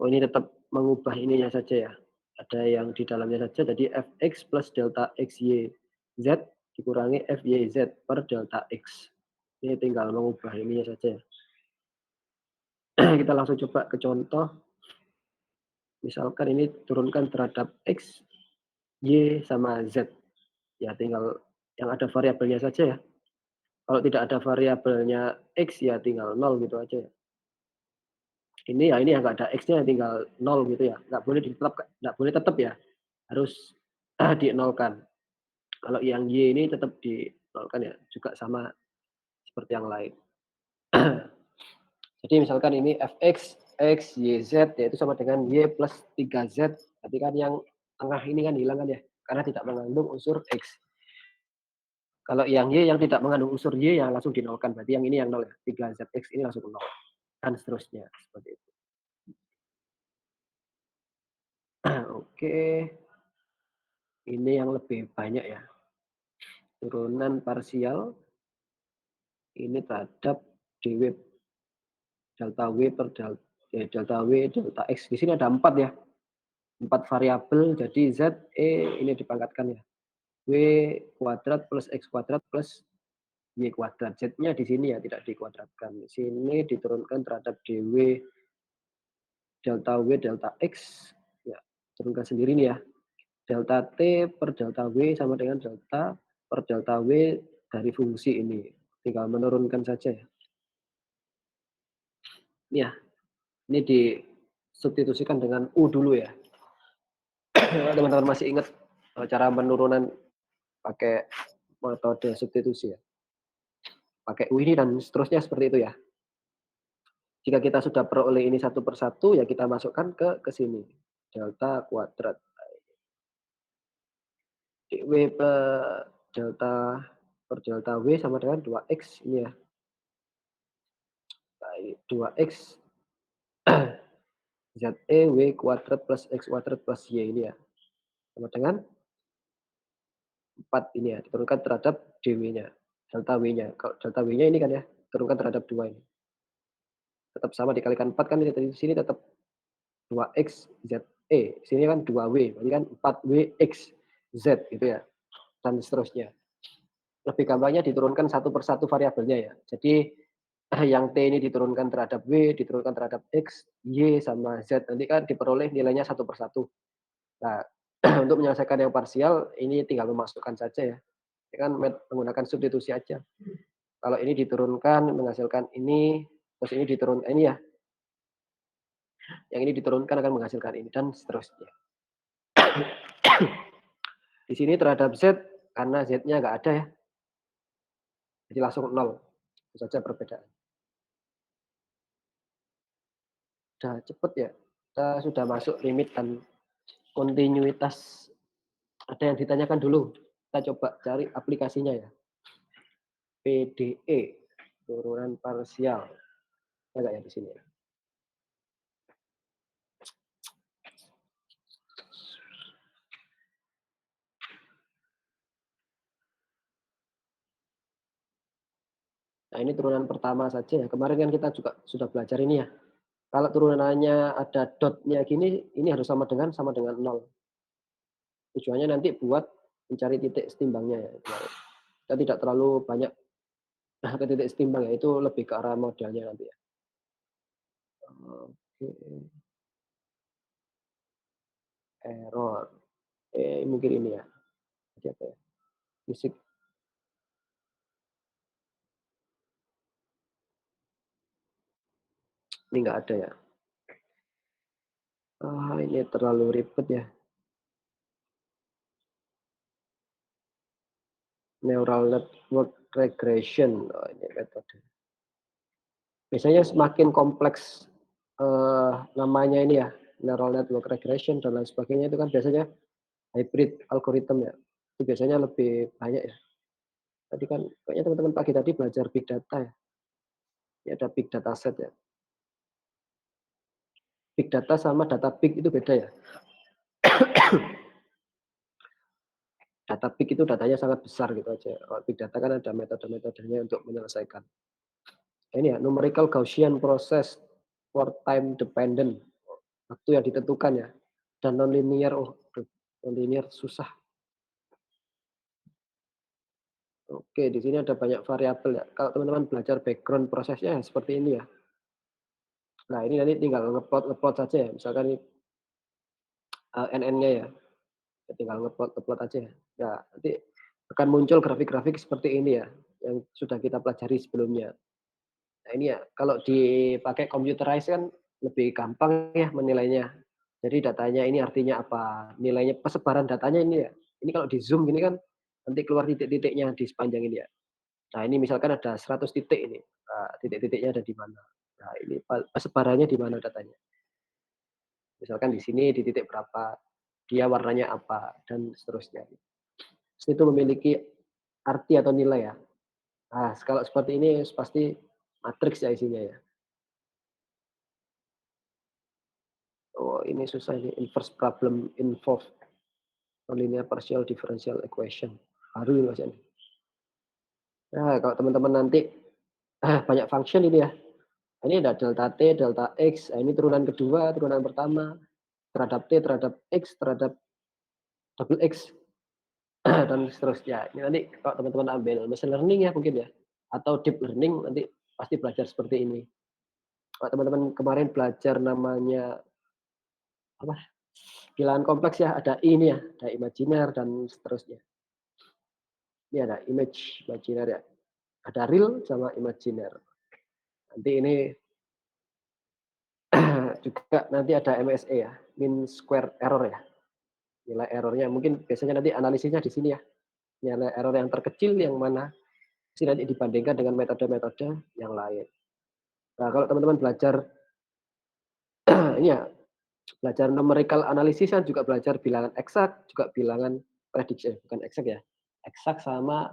Oh ini tetap mengubah ininya saja ya. Ada yang di dalamnya saja, jadi fx plus delta xy z dikurangi fyz per delta x. Ini tinggal mengubah ininya saja ya. Kita langsung coba ke contoh. Misalkan ini turunkan terhadap x, y, sama z. Ya tinggal yang ada variabelnya saja ya. Kalau tidak ada variabelnya x ya tinggal 0 gitu aja ya. Ini ya ini yang nggak ada x-nya tinggal 0 gitu ya. Nggak boleh tetap ya. Harus di-nolkan. Kalau yang Y ini tetap di-nolkan ya, juga sama seperti yang lain. Jadi misalkan ini fx, x, y, z yaitu sama dengan y plus 3z. Berarti kan yang tengah ini kan hilang kan ya, karena tidak mengandung unsur x. Kalau yang y yang tidak mengandung unsur y ya langsung dinolkan. Berarti yang ini yang 0 ya, 3zx ini langsung 0. Dan seterusnya seperti itu. Oke, ini yang lebih banyak ya. Turunan parsial ini terhadap dw delta w per delta w delta x. Di sini ada 4 ya. 4 variabel, jadi z, e ini dipangkatkan ya. W kuadrat plus x kuadrat plus y kuadrat. Z-nya di sini ya tidak dikuadratkan. Di sini diturunkan terhadap dw delta w delta x. Ya, turunkan sendiri nih ya. Delta t per delta w sama dengan delta per delta W dari fungsi ini. Tinggal menurunkan saja ya. Iya, ini disubstitusikan dengan U dulu ya. Kalau teman-teman masih ingat, cara penurunan pakai metode substitusi ya, pakai U ini dan seterusnya seperti itu ya. Jika kita sudah peroleh ini satu per satu, ya kita masukkan ke sini, delta kuadrat dW delta per delta W sama dengan 2X ini ya, baik 2X ZE W kuadrat plus X kuadrat plus Y ini ya, sama dengan 4 ini ya, diturunkan terhadap dW-nya, delta W-nya. Kalau delta W-nya ini kan ya, turunkan terhadap 2 ini. Tetap sama dikalikan 4 kan ini di sini tetap 2X ZE, sini kan 2W, berarti kan 4WX Z gitu ya, dan seterusnya. Lebih gampangnya diturunkan satu per satu variabelnya ya. Jadi yang T ini diturunkan terhadap W, diturunkan terhadap X, Y, sama Z. Nanti kan diperoleh nilainya satu per satu. Nah, untuk menyelesaikan yang parsial, ini tinggal memasukkan saja ya. Ini kan menggunakan substitusi aja. Kalau ini diturunkan menghasilkan ini, terus ini diturunkan ini ya, yang ini diturunkan akan menghasilkan ini dan seterusnya. Di sini terhadap Z, karena Z-nya nggak ada ya, jadi langsung 0. Itu saja perbedaan. Udah cepet ya, kita sudah masuk limit dan kontinuitas. Ada yang ditanyakan dulu, kita coba cari aplikasinya ya. PDE, turunan parsial. Ada nggak ya di sini ya? Nah ini turunan pertama saja ya. Kemarin kan kita juga sudah belajar ini ya. Kalau turunannya ada dotnya gini, ini harus sama dengan 0. Tujuannya nanti buat mencari titik setimbangnya ya. Kita tidak terlalu banyak ke titik setimbang ya, itu lebih ke arah modelnya nanti ya. Oke, error. Mungkin ini ya. Jadi apa ya? Fisik ini nggak ada ya. Ini terlalu ribet ya. Neural network regression. Oh, ini metode. Biasanya semakin kompleks namanya ini ya, neural network regression dan lain sebagainya itu kan biasanya hybrid algorithm ya. Itu biasanya lebih banyak ya. Tadi kan kayaknya teman-teman pagi tadi belajar big data ya. Ini ada big data set ya. Big data sama data big itu beda ya. Data big itu datanya sangat besar gitu aja. Kalau big data kan ada metode-metodenya untuk menyelesaikan. Ini ya, numerical Gaussian process for time dependent. Waktu yang ditentukan ya. Dan nonlinear, oh, nonlinear susah. Oke, di sini ada banyak variabel ya. Kalau teman-teman belajar background prosesnya ya seperti ini ya. Nah, ini nanti tinggal ngeplot saja ya. Misalkan ini NN-nya ya. Tinggal ngeplot aja ya. Nah, nanti akan muncul grafik-grafik seperti ini ya, yang sudah kita pelajari sebelumnya. Nah, ini ya, kalau dipakai computerize kan lebih gampang ya menilainya. Jadi datanya ini artinya apa, nilainya persebaran datanya ini ya. Ini kalau di-zoom gini kan nanti keluar titik-titiknya di sepanjang ini ya. Nah, ini misalkan ada 100 titik ini, titik-titiknya ada di mana. Nah, ini persebarannya di mana datanya. Misalkan di sini di titik berapa, dia warnanya apa, dan seterusnya. Itu memiliki arti atau nilai ya. Nah, kalau seperti ini pasti matriks ya isinya ya. Oh, ini susah ini, inverse problem involve linear partial differential equation. Baru ini Mas ini. Nah, kalau teman-teman nanti banyak function ini ya. Ini ada delta T, delta X, ini turunan kedua, turunan pertama, terhadap T, terhadap X, terhadap double X, dan seterusnya. Ini nanti kalau teman-teman ambil machine learning ya mungkin ya, atau deep learning nanti pasti belajar seperti ini. Kalau teman-teman kemarin belajar namanya apa? Bilangan kompleks ya, ada I ini ya, ada imajiner dan seterusnya. Ini ada imaginer ya, ada real sama imaginer. Nanti ini juga nanti ada MSE ya, mean square error ya, nilai error-nya mungkin biasanya nanti analisisnya di sini ya, nilai error yang terkecil yang mana sih nanti dibandingkan dengan metode-metode yang lain. Nah, kalau teman-teman belajar ini ya, belajar numerical analysis kan juga belajar bilangan eksak, juga bilangan prediksi bukan eksak ya, eksak sama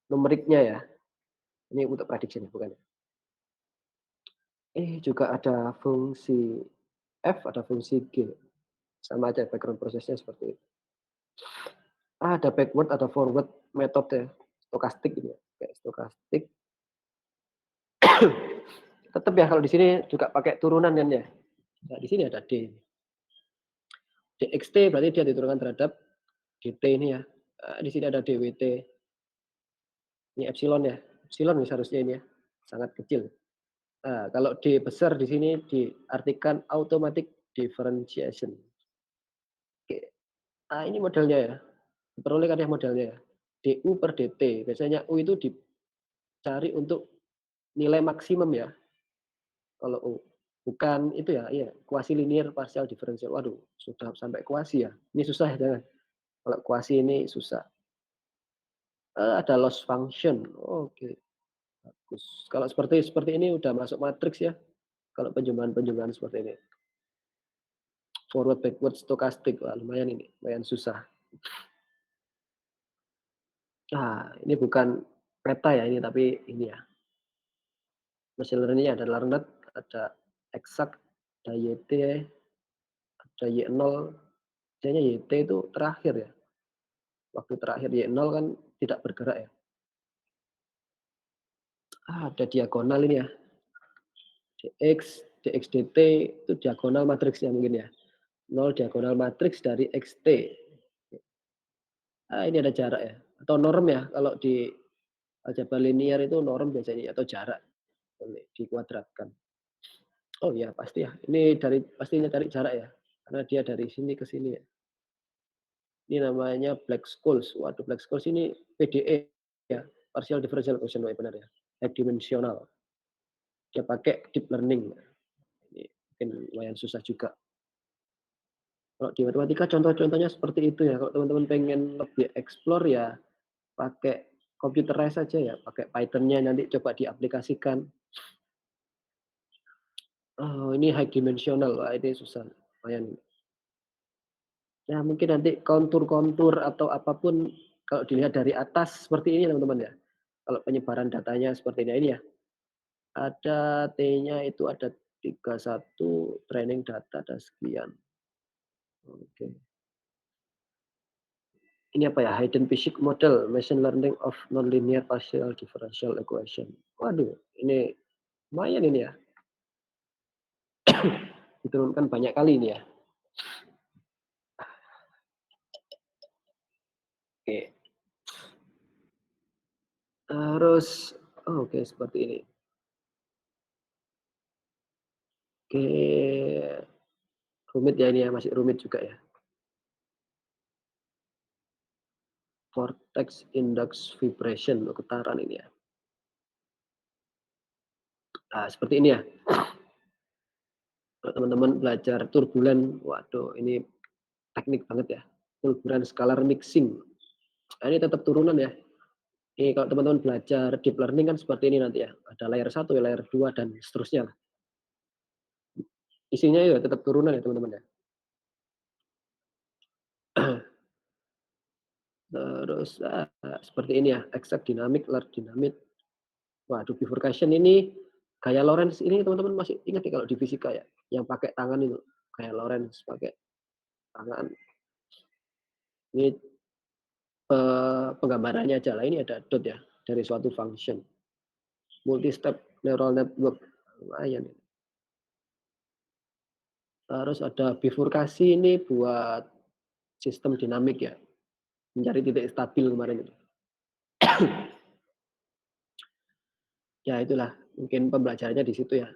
numeriknya ya. Ini untuk prediction ya, bukan ya. Juga ada fungsi F, ada fungsi G, sama aja background prosesnya seperti itu. Ada backward, ada forward metode stokastik gitu ya, kayak stokastik. Tetap ya kalau di sini juga pakai turunan kan ya. Nah, di sini ada D. DXT berarti dia diturunkan terhadap DT ini ya. Di sini ada DWT. Ini epsilon ya. Epsilon nih seharusnya ini ya. Sangat kecil. Nah, kalau D besar di sini diartikan automatic differentiation. Oke. Nah, ini modelnya ya. Diperoleh kan ya modelnya ya. DU per DT. Biasanya U itu dicari untuk nilai maksimum ya. Kalau U. Bukan itu ya, iya, kuasi linear partial differential. Waduh, sudah sampai kuasi ya. Ini susah ya, jangan. Kalau kuasi ini susah. Ada loss function. Oke, bagus. Kalau seperti seperti ini udah masuk matriks ya. Kalau penjumlahan-penjumlahan seperti ini. Forward, backward, stokastik. Wah, lumayan ini, lumayan susah. Nah, ini bukan peta ya ini, tapi ini ya. Machine learning ada learned, ada exact, ada YT, ada Y0. Biasanya YT itu terakhir ya. Waktu terakhir Y0 kan tidak bergerak ya. Ada diagonal ini ya. DX DT itu diagonal matriksnya mungkin ya. 0 diagonal matriks dari XT. Ini ada jarak ya, atau norm ya, kalau di aljabar linier itu norm biasanya atau jarak, dikuadratkan. Oh ya pasti ya, ini pastinya cari jarak ya, karena dia dari sini ke sini ya. Ini namanya Black-Scholes. Waduh, Black-Scholes ini PDE ya, partial differential equation, oh benar ya, dimensional. Dia pakai deep learning. Ini mungkin lumayan susah juga. Kalau di matematika contoh-contohnya seperti itu ya. Kalau teman-teman pengen lebih explore ya pakai computerize saja ya, pakai Python-nya nanti coba diaplikasikan. Oh, ini high dimensional, wah ini susah, lumayan. Ya mungkin nanti kontur-kontur atau apapun kalau dilihat dari atas seperti ini teman-teman ya. Kalau penyebaran datanya seperti ini ya. Ada T-nya itu ada 31, training data ada sekian. Oke. Ini apa ya? Hidden Physics Model, Machine Learning of Nonlinear Partial Differential Equation. Waduh, ini lumayan ini ya. Diturunkan banyak kali ini ya. Oke. Terus oke seperti ini. Oke, rumit ya ini ya, masih rumit juga ya. Vortex index vibration, getaran ini ya. Nah, seperti ini ya. Kalau teman-teman belajar turbulen, waduh ini teknik banget ya. Turbulen scalar mixing. Nah, ini tetap turunan ya. Ini kalau teman-teman belajar deep learning kan seperti ini nanti ya. Ada layer 1, layer 2 dan seterusnya. Isinya ya tetap turunan ya teman-teman ya. Terus seperti ini ya, exact dynamic, large dynamic. Waduh, bifurcation ini gaya Lorentz ini teman-teman masih ingat ya kalau di fisika ya, yang pakai tangan itu, gaya Lorentz pakai tangan. Ini penggambarannya aja lah, ini ada dot ya, dari suatu function. Multi-step neural network, lumayan. Terus ada bifurkasi ini buat sistem dinamik ya, mencari titik stabil kemarin itu. Ya itulah, mungkin pembelajarannya di situ ya.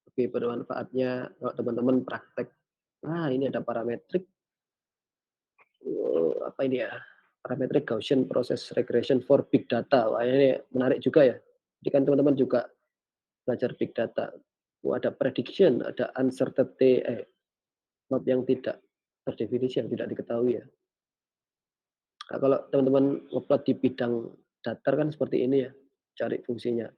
Lebih bermanfaatnya kalau teman-teman praktek. Ini ada parametrik. Apa ini ya? parametric Gaussian process regression for big data. Wah, ini menarik juga ya. Jadi kan teman-teman juga belajar big data. Oh, ada prediction, ada uncertainty, not yang tidak terdefinisi, yang tidak diketahui ya. Nah, kalau teman-teman ngeplot di bidang datar kan seperti ini ya, cari fungsinya.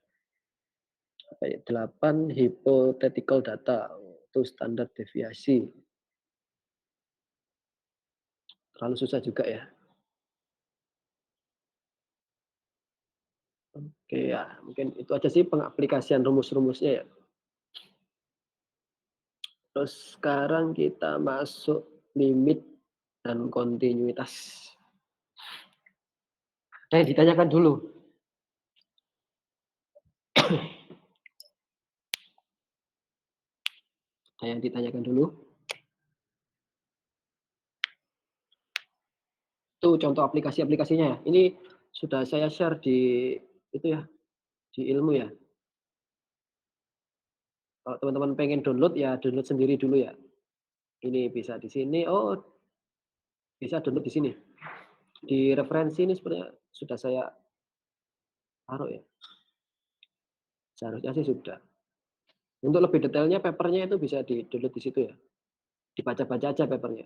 Kayak 8 hypothetical data, itu standar deviasi. Terlalu susah juga ya. Oke ya, mungkin itu aja sih pengaplikasian rumus-rumusnya ya. Terus sekarang kita masuk limit dan kontinuitas. Ditanyakan dulu. Ada yang ditanyakan dulu. Itu contoh aplikasi-aplikasinya ya. Ini sudah saya share di itu ya, di ilmu ya. Kalau teman-teman pengen download ya download sendiri dulu ya. Ini bisa di sini, oh bisa download di sini. Di referensi ini sebenarnya sudah saya taruh ya. Seharusnya sih sudah. Untuk lebih detailnya papernya itu bisa di-download di situ ya. Dibaca-baca aja papernya.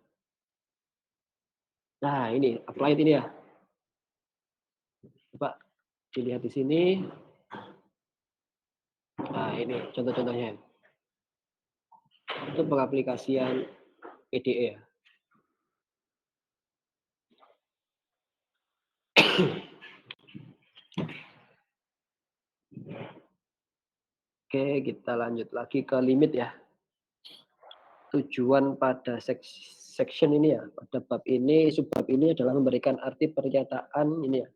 Nah ini applied ini ya. Coba dilihat di sini. Nah ini contoh-contohnya. Itu pengaplikasian PDE ya. Oke, kita lanjut lagi ke limit ya. Tujuan pada section ini ya, pada bab ini, subbab ini adalah memberikan arti pernyataan ini ya,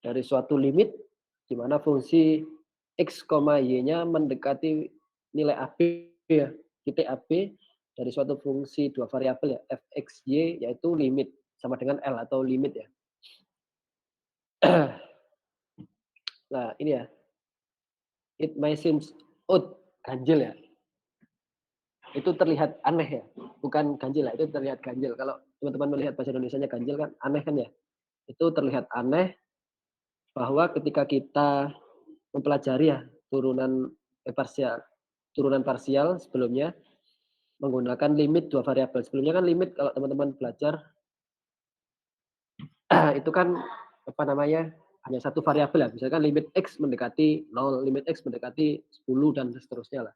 dari suatu limit di mana fungsi X, Y-nya mendekati nilai AB ya, titik AB dari suatu fungsi dua variabel ya, f(x), y, yaitu limit sama dengan L atau limit ya. Nah, ini ya, it may seems odd, ganjil ya. Itu terlihat aneh ya, bukan ganjil ya, itu terlihat ganjil. Kalau teman-teman melihat bahasa Indonesianya ganjil kan aneh kan ya. Itu terlihat aneh bahwa ketika kita mempelajari ya turunan parsial sebelumnya menggunakan limit dua variabel. Sebelumnya kan limit kalau teman-teman belajar itu kan apa namanya, hanya satu variabel ya, misalkan limit X mendekati 0, limit X mendekati 10 dan seterusnya lah.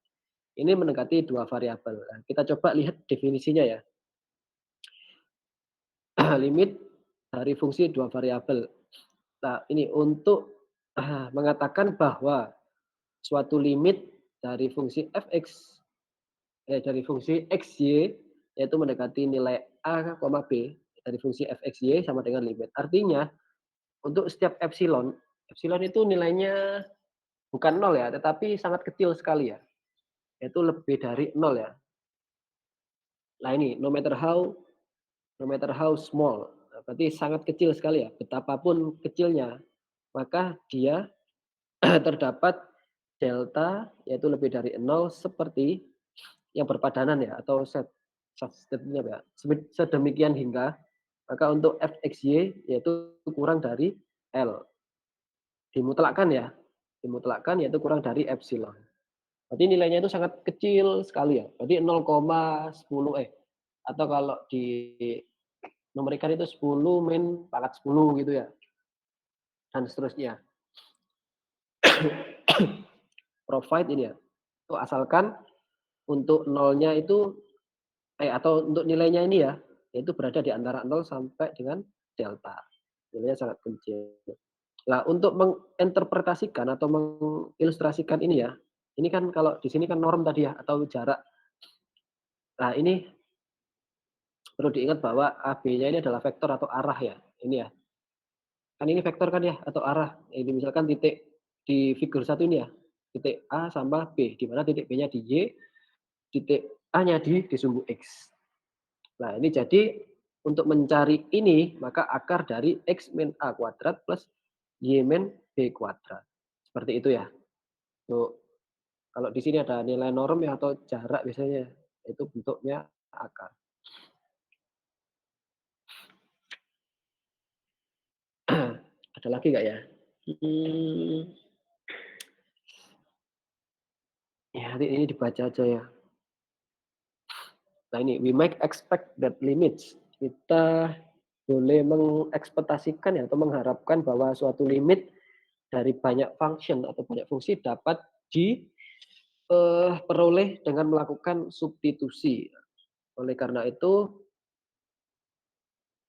Ini mendekati dua variabel. Nah, kita coba lihat definisinya ya. Limit dari fungsi dua variabel. Nah, ini untuk mengatakan bahwa suatu limit dari fungsi f(x), dari fungsi xy, yaitu mendekati nilai a, b dari fungsi f(x), y sama dengan limit. Artinya untuk setiap epsilon, epsilon itu nilainya bukan nol ya, tetapi sangat kecil sekali ya, yaitu lebih dari nol ya. Nah ini, no matter how small, berarti sangat kecil sekali ya, betapapun kecilnya, maka dia terdapat delta, yaitu lebih dari nol, seperti yang berpadanan ya, atau sedemikian hingga, maka untuk f(x), y yaitu kurang dari L. Dimutlakkan ya, dimutlakkan yaitu kurang dari epsilon. Berarti nilainya itu sangat kecil sekali ya. Berarti 0,10 atau kalau dinumerikan itu 10 min pangkat 10 gitu ya. Dan seterusnya. Provide ini ya. Itu asalkan untuk nolnya itu atau untuk nilainya ini ya, yaitu berada di antara 0 sampai dengan delta. Nilainya sangat kecil. Nah, untuk menginterpretasikan atau mengilustrasikan ini ya, ini kan kalau di sini kan norm tadi ya atau jarak. Nah, ini perlu diingat bahwa AB-nya ini adalah vektor atau arah ya. Ini ya. Kan ini vektor kan ya atau arah. Ini misalkan titik di figur 1 ini ya. Titik A sama B, di mana titik B-nya di Y, titik A-nya di sumbu X. Nah, ini jadi untuk mencari ini, maka akar dari X min A kuadrat plus Y min B kuadrat. Seperti itu ya. Tuh, kalau di sini ada nilai norm ya atau jarak biasanya, itu bentuknya akar. Ada lagi nggak ya? Mmm, ya nanti ini dibaca aja ya. Nah ini, we make expect that limits. Kita boleh mengekspektasikan ya atau mengharapkan bahwa suatu limit dari banyak function atau banyak fungsi dapat peroleh dengan melakukan substitusi. Oleh karena itu,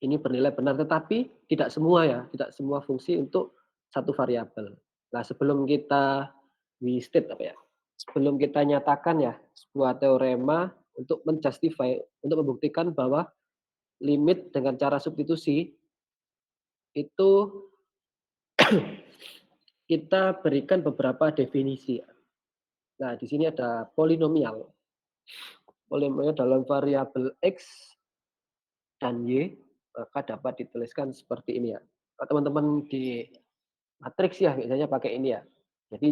ini bernilai benar, tetapi tidak semua ya, tidak semua fungsi untuk satu variabel. Nah, sebelum kita we state apa ya, sebelum kita nyatakan ya sebuah teorema untuk untuk membuktikan bahwa limit dengan cara substitusi itu kita berikan beberapa definisi. Nah, di sini ada polinomial. Polinomial dalam variabel X dan Y, maka dapat dituliskan seperti ini ya. Kalau teman-teman di matriks ya biasanya pakai ini ya. Jadi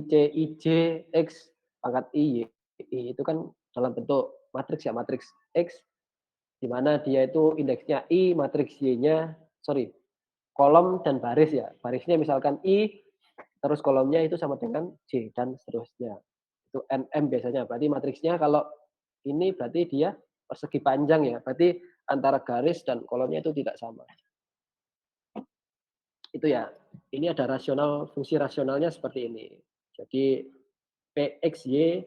Cij X pangkat I, Y, itu kan dalam bentuk matriks ya, matriks X di mana dia itu indeksnya I, matriks Y-nya sorry, kolom dan baris ya. Barisnya misalkan I, terus kolomnya itu sama dengan J dan seterusnya. Itu NM biasanya. Berarti matriksnya kalau ini berarti dia persegi panjang ya. Berarti antara garis dan kolomnya itu tidak sama. Itu ya. Ini ada rasional, fungsi rasionalnya seperti ini. Jadi PXY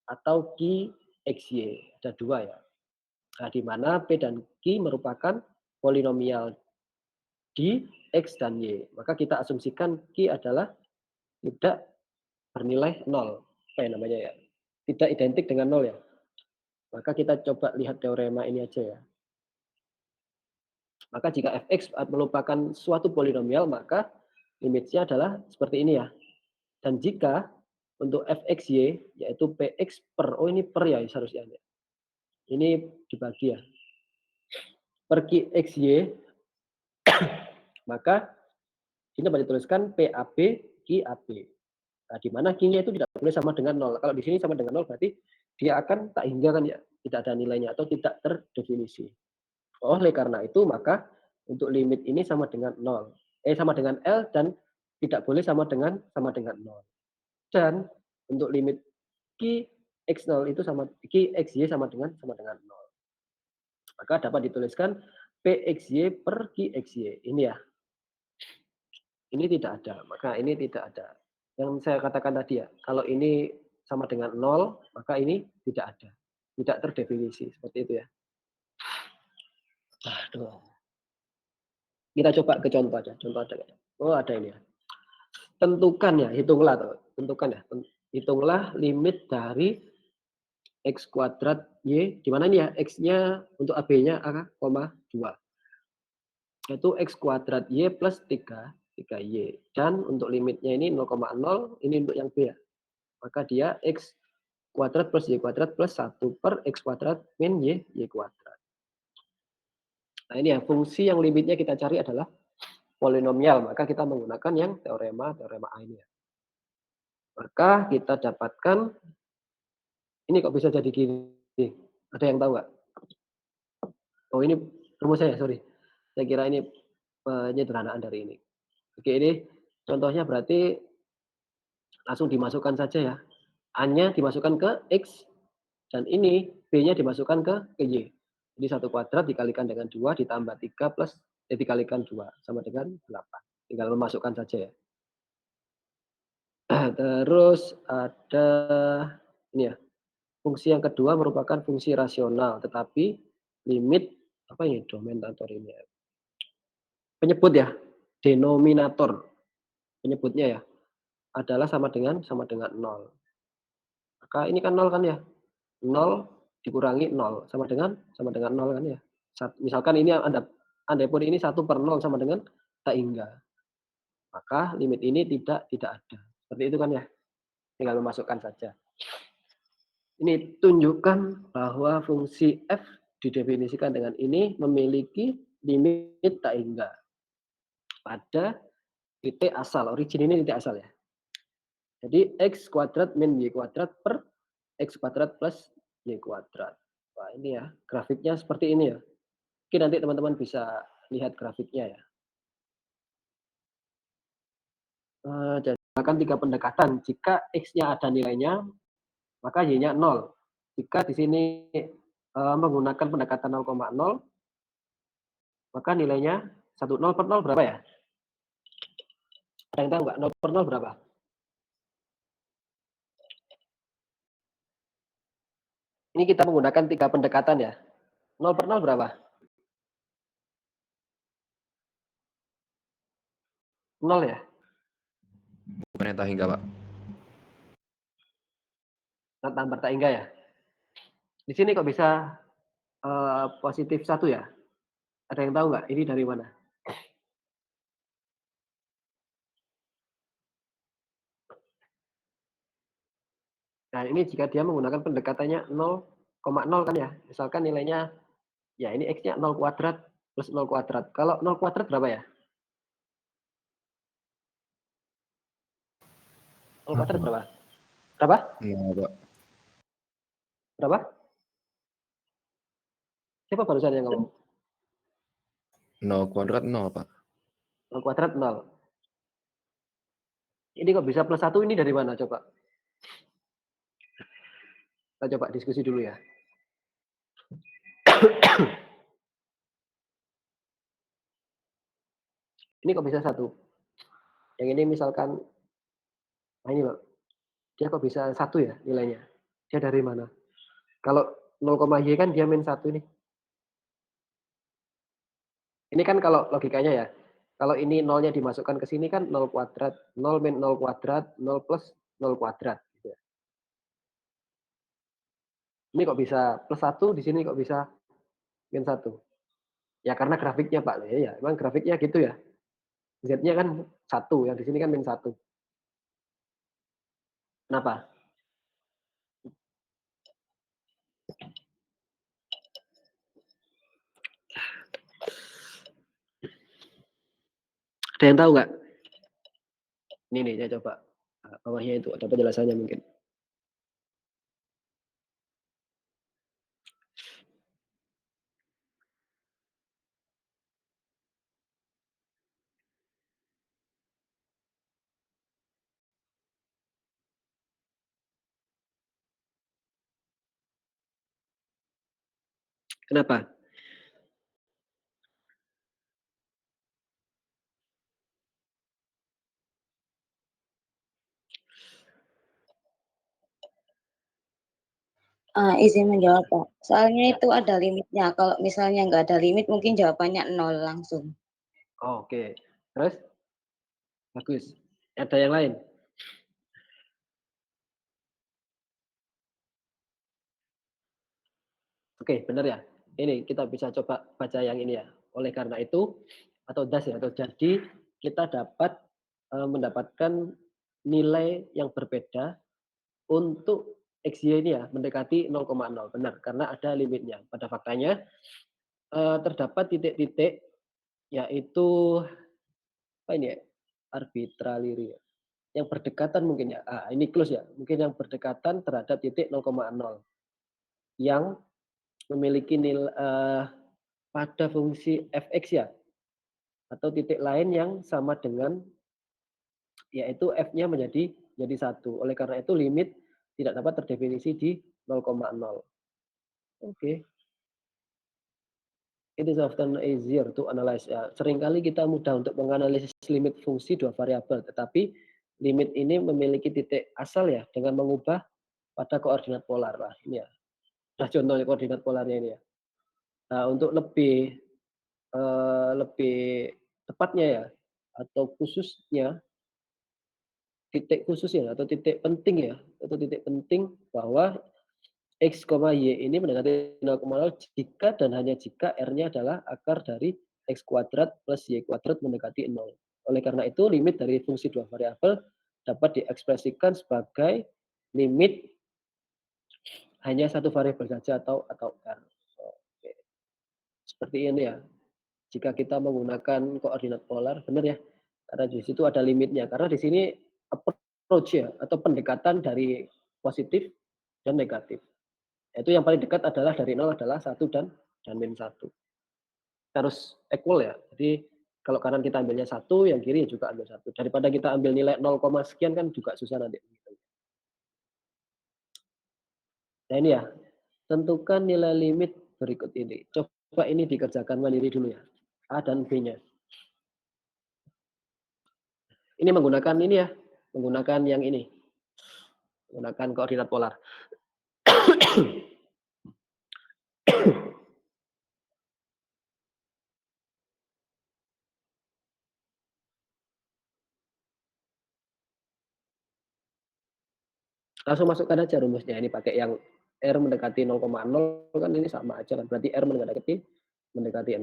atau QXY. Ada dua ya. Nah, di mana P dan Q merupakan polinomial di X dan Y. Maka kita asumsikan Q adalah tidak bernilai nol. Apa ya namanya ya? Tidak identik dengan nol ya. Maka kita coba lihat teorema ini aja ya. Maka jika fx merupakan suatu polinomial, maka limitnya adalah seperti ini ya. Dan jika untuk fxy, yaitu px per, oh ini per ya seharusnya. Ini dibagi ya. Per qxy, maka ini dapat dituliskan PAB, QAB. Nah, di mana Q-nya itu tidak boleh sama dengan nol. Kalau di sini sama dengan nol, berarti dia akan tak hingga kan ya, tidak ada nilainya atau tidak terdefinisi. Oleh karena itu, maka untuk limit ini sama dengan nol. Sama dengan L dan tidak boleh sama dengan nol. Dan untuk limit Q X0 itu Q XY sama dengan nol. Maka dapat dituliskan PXY per QXY. Ini ya. Ini tidak ada. Maka ini tidak ada. Yang saya katakan tadi ya, kalau ini sama dengan nol, maka ini tidak ada. Tidak terdefinisi. Seperti itu ya. Aduh. Kita coba ke contoh aja. Contoh ada nggak? Oh, ada ini ya. Tentukan ya, hitunglah tuh. Tentukan ya. Hitunglah limit dari X kuadrat Y, di mana ini ya, X-nya untuk AB-nya A, 2. Yaitu X kuadrat Y plus 3Y. Dan untuk limitnya ini 0,0, ini untuk yang B ya. Maka dia X kuadrat plus Y kuadrat plus 1 per X kuadrat min Y kuadrat. Nah ini ya, fungsi yang limitnya kita cari adalah polinomial. Maka kita menggunakan yang teorema A ini ya. Maka kita dapatkan, ini kok bisa jadi gini? Ada yang tahu nggak? Oh ini rumusnya ya, sorry. Saya kira ini penyederhanaan dari ini. Oke, ini contohnya berarti langsung dimasukkan saja ya. A-nya dimasukkan ke X, dan ini B-nya dimasukkan ke Y. Jadi 1 kuadrat dikalikan dengan 2 ditambah 3 plus dikalikan 2 sama dengan 8. Tinggal memasukkan saja ya. Terus ada ini ya, fungsi yang kedua merupakan fungsi rasional, tetapi limit apa ini dominator ini ya, penyebut ya, denominator penyebutnya ya, adalah sama dengan nol. Maka ini kan nol kan ya, nol dikurangi nol sama dengan nol kan ya. Misalkan ini andai pun ini 1/0 sama dengan tak hingga, maka limit ini tidak ada. Seperti itu kan ya, tinggal memasukkan saja. Ini tunjukkan bahwa fungsi f didefinisikan dengan ini memiliki limit tak hingga pada titik asal, origin ini titik asal ya. Jadi X kuadrat min Y kuadrat per X kuadrat plus Y kuadrat. Wah ini ya, grafiknya seperti ini ya. Mungkin nanti teman-teman bisa lihat grafiknya ya. Jadi menggunakan 3 pendekatan. Jika X-nya ada nilainya, maka Y-nya 0. Jika di sini, menggunakan pendekatan 0,0, maka nilainya 1. 0 per 0 berapa ya? Ada yang tahu nggak? 0 per 0 berapa? Ini kita menggunakan 3 pendekatan ya. 0 per 0 berapa? 0 ya? Bukannya tak hingga, Pak. Tambah tak hingga ya? Di sini kok bisa, positif 1 ya? Ada yang tahu nggak ini dari mana? Nah, ini jika dia menggunakan pendekatannya 0,0 kan ya, misalkan nilainya, ya ini X-nya 0 kuadrat plus 0 kuadrat. Kalau 0 kuadrat berapa ya? 0 kuadrat berapa? Berapa? 0, Pak. Berapa? Siapa barusan yang ngomong? 0 kuadrat 0, Pak. 0 kuadrat 0. Ini kok bisa plus 1 ini dari mana coba? Kita coba diskusi dulu ya. Ini kok bisa 1? Yang ini misalkan, nah ini loh, dia kok bisa 1 ya nilainya? Dia dari mana? Kalau 0, y kan dia min 1 nih. Ini kan kalau logikanya ya, kalau ini nolnya dimasukkan ke sini kan 0 kuadrat, 0 min 0 kuadrat, 0 plus 0 kuadrat, gitu ya. Ini kok bisa plus 1, di sini kok bisa min 1? Ya karena grafiknya Pak, ya emang grafiknya gitu ya. Z-nya kan 1, yang di sini kan min 1. Kenapa? Ada yang tahu nggak? Ini nih, saya coba, bawahnya itu ada penjelasannya mungkin. Kenapa? Izin menjawab, Pak. Soalnya itu ada limitnya, kalau misalnya nggak ada limit mungkin jawabannya 0 langsung. Oke, terus? Bagus. Ada yang lain? Oke, benar ya? Ini kita bisa coba baca yang ini ya. Oleh karena itu, atau thus ya, atau jadi kita dapat, mendapatkan nilai yang berbeda untuk XY ini ya, mendekati 0,0, benar, karena ada limitnya. Pada faktanya, terdapat titik-titik, yaitu apa ini ya, arbitrary ya, yang berdekatan mungkin ya, ini close ya, mungkin yang berdekatan terhadap titik 0,0, yang memiliki pada fungsi fx ya, atau titik lain yang sama dengan, yaitu f-nya menjadi 1. Oleh karena itu limit tidak dapat terdefinisi di 0,0. Oke. It is often easier to analyze. Ya, seringkali kita mudah untuk menganalisis limit fungsi dua variabel, tetapi limit ini memiliki titik asal ya dengan mengubah pada koordinat polar. Nah, ini ya. Nah, contohnya koordinat polarnya ini ya. Nah, untuk lebih tepatnya ya, atau khususnya titik khusus ya, atau titik penting ya, atau titik penting bahwa X, Y ini mendekati 0,0 jika dan hanya jika R-nya adalah akar dari X kuadrat plus Y kuadrat mendekati 0. Oleh karena itu, limit dari fungsi dua variabel dapat diekspresikan sebagai limit hanya satu variabel saja atau R. Oke. Seperti ini ya. Jika kita menggunakan koordinat polar, benar ya? Karena di situ ada limitnya. Karena di sini approach ya, atau pendekatan dari positif dan negatif. Itu yang paling dekat adalah dari 0 adalah 1 dan min 1. Harus equal ya. Jadi Kalau kanan kita ambilnya 1, yang kiri juga ambil 1. Daripada kita ambil nilai 0, sekian kan juga susah nanti. Nah ini ya, tentukan nilai limit berikut ini. Coba ini dikerjakan mandiri dulu ya. A dan B-nya. Ini menggunakan ini ya, menggunakan yang ini. Menggunakan koordinat polar. Langsung masukkan aja rumusnya. Ini pakai yang R mendekati 0,0 kan ini sama aja kan. Berarti R mendekati 0.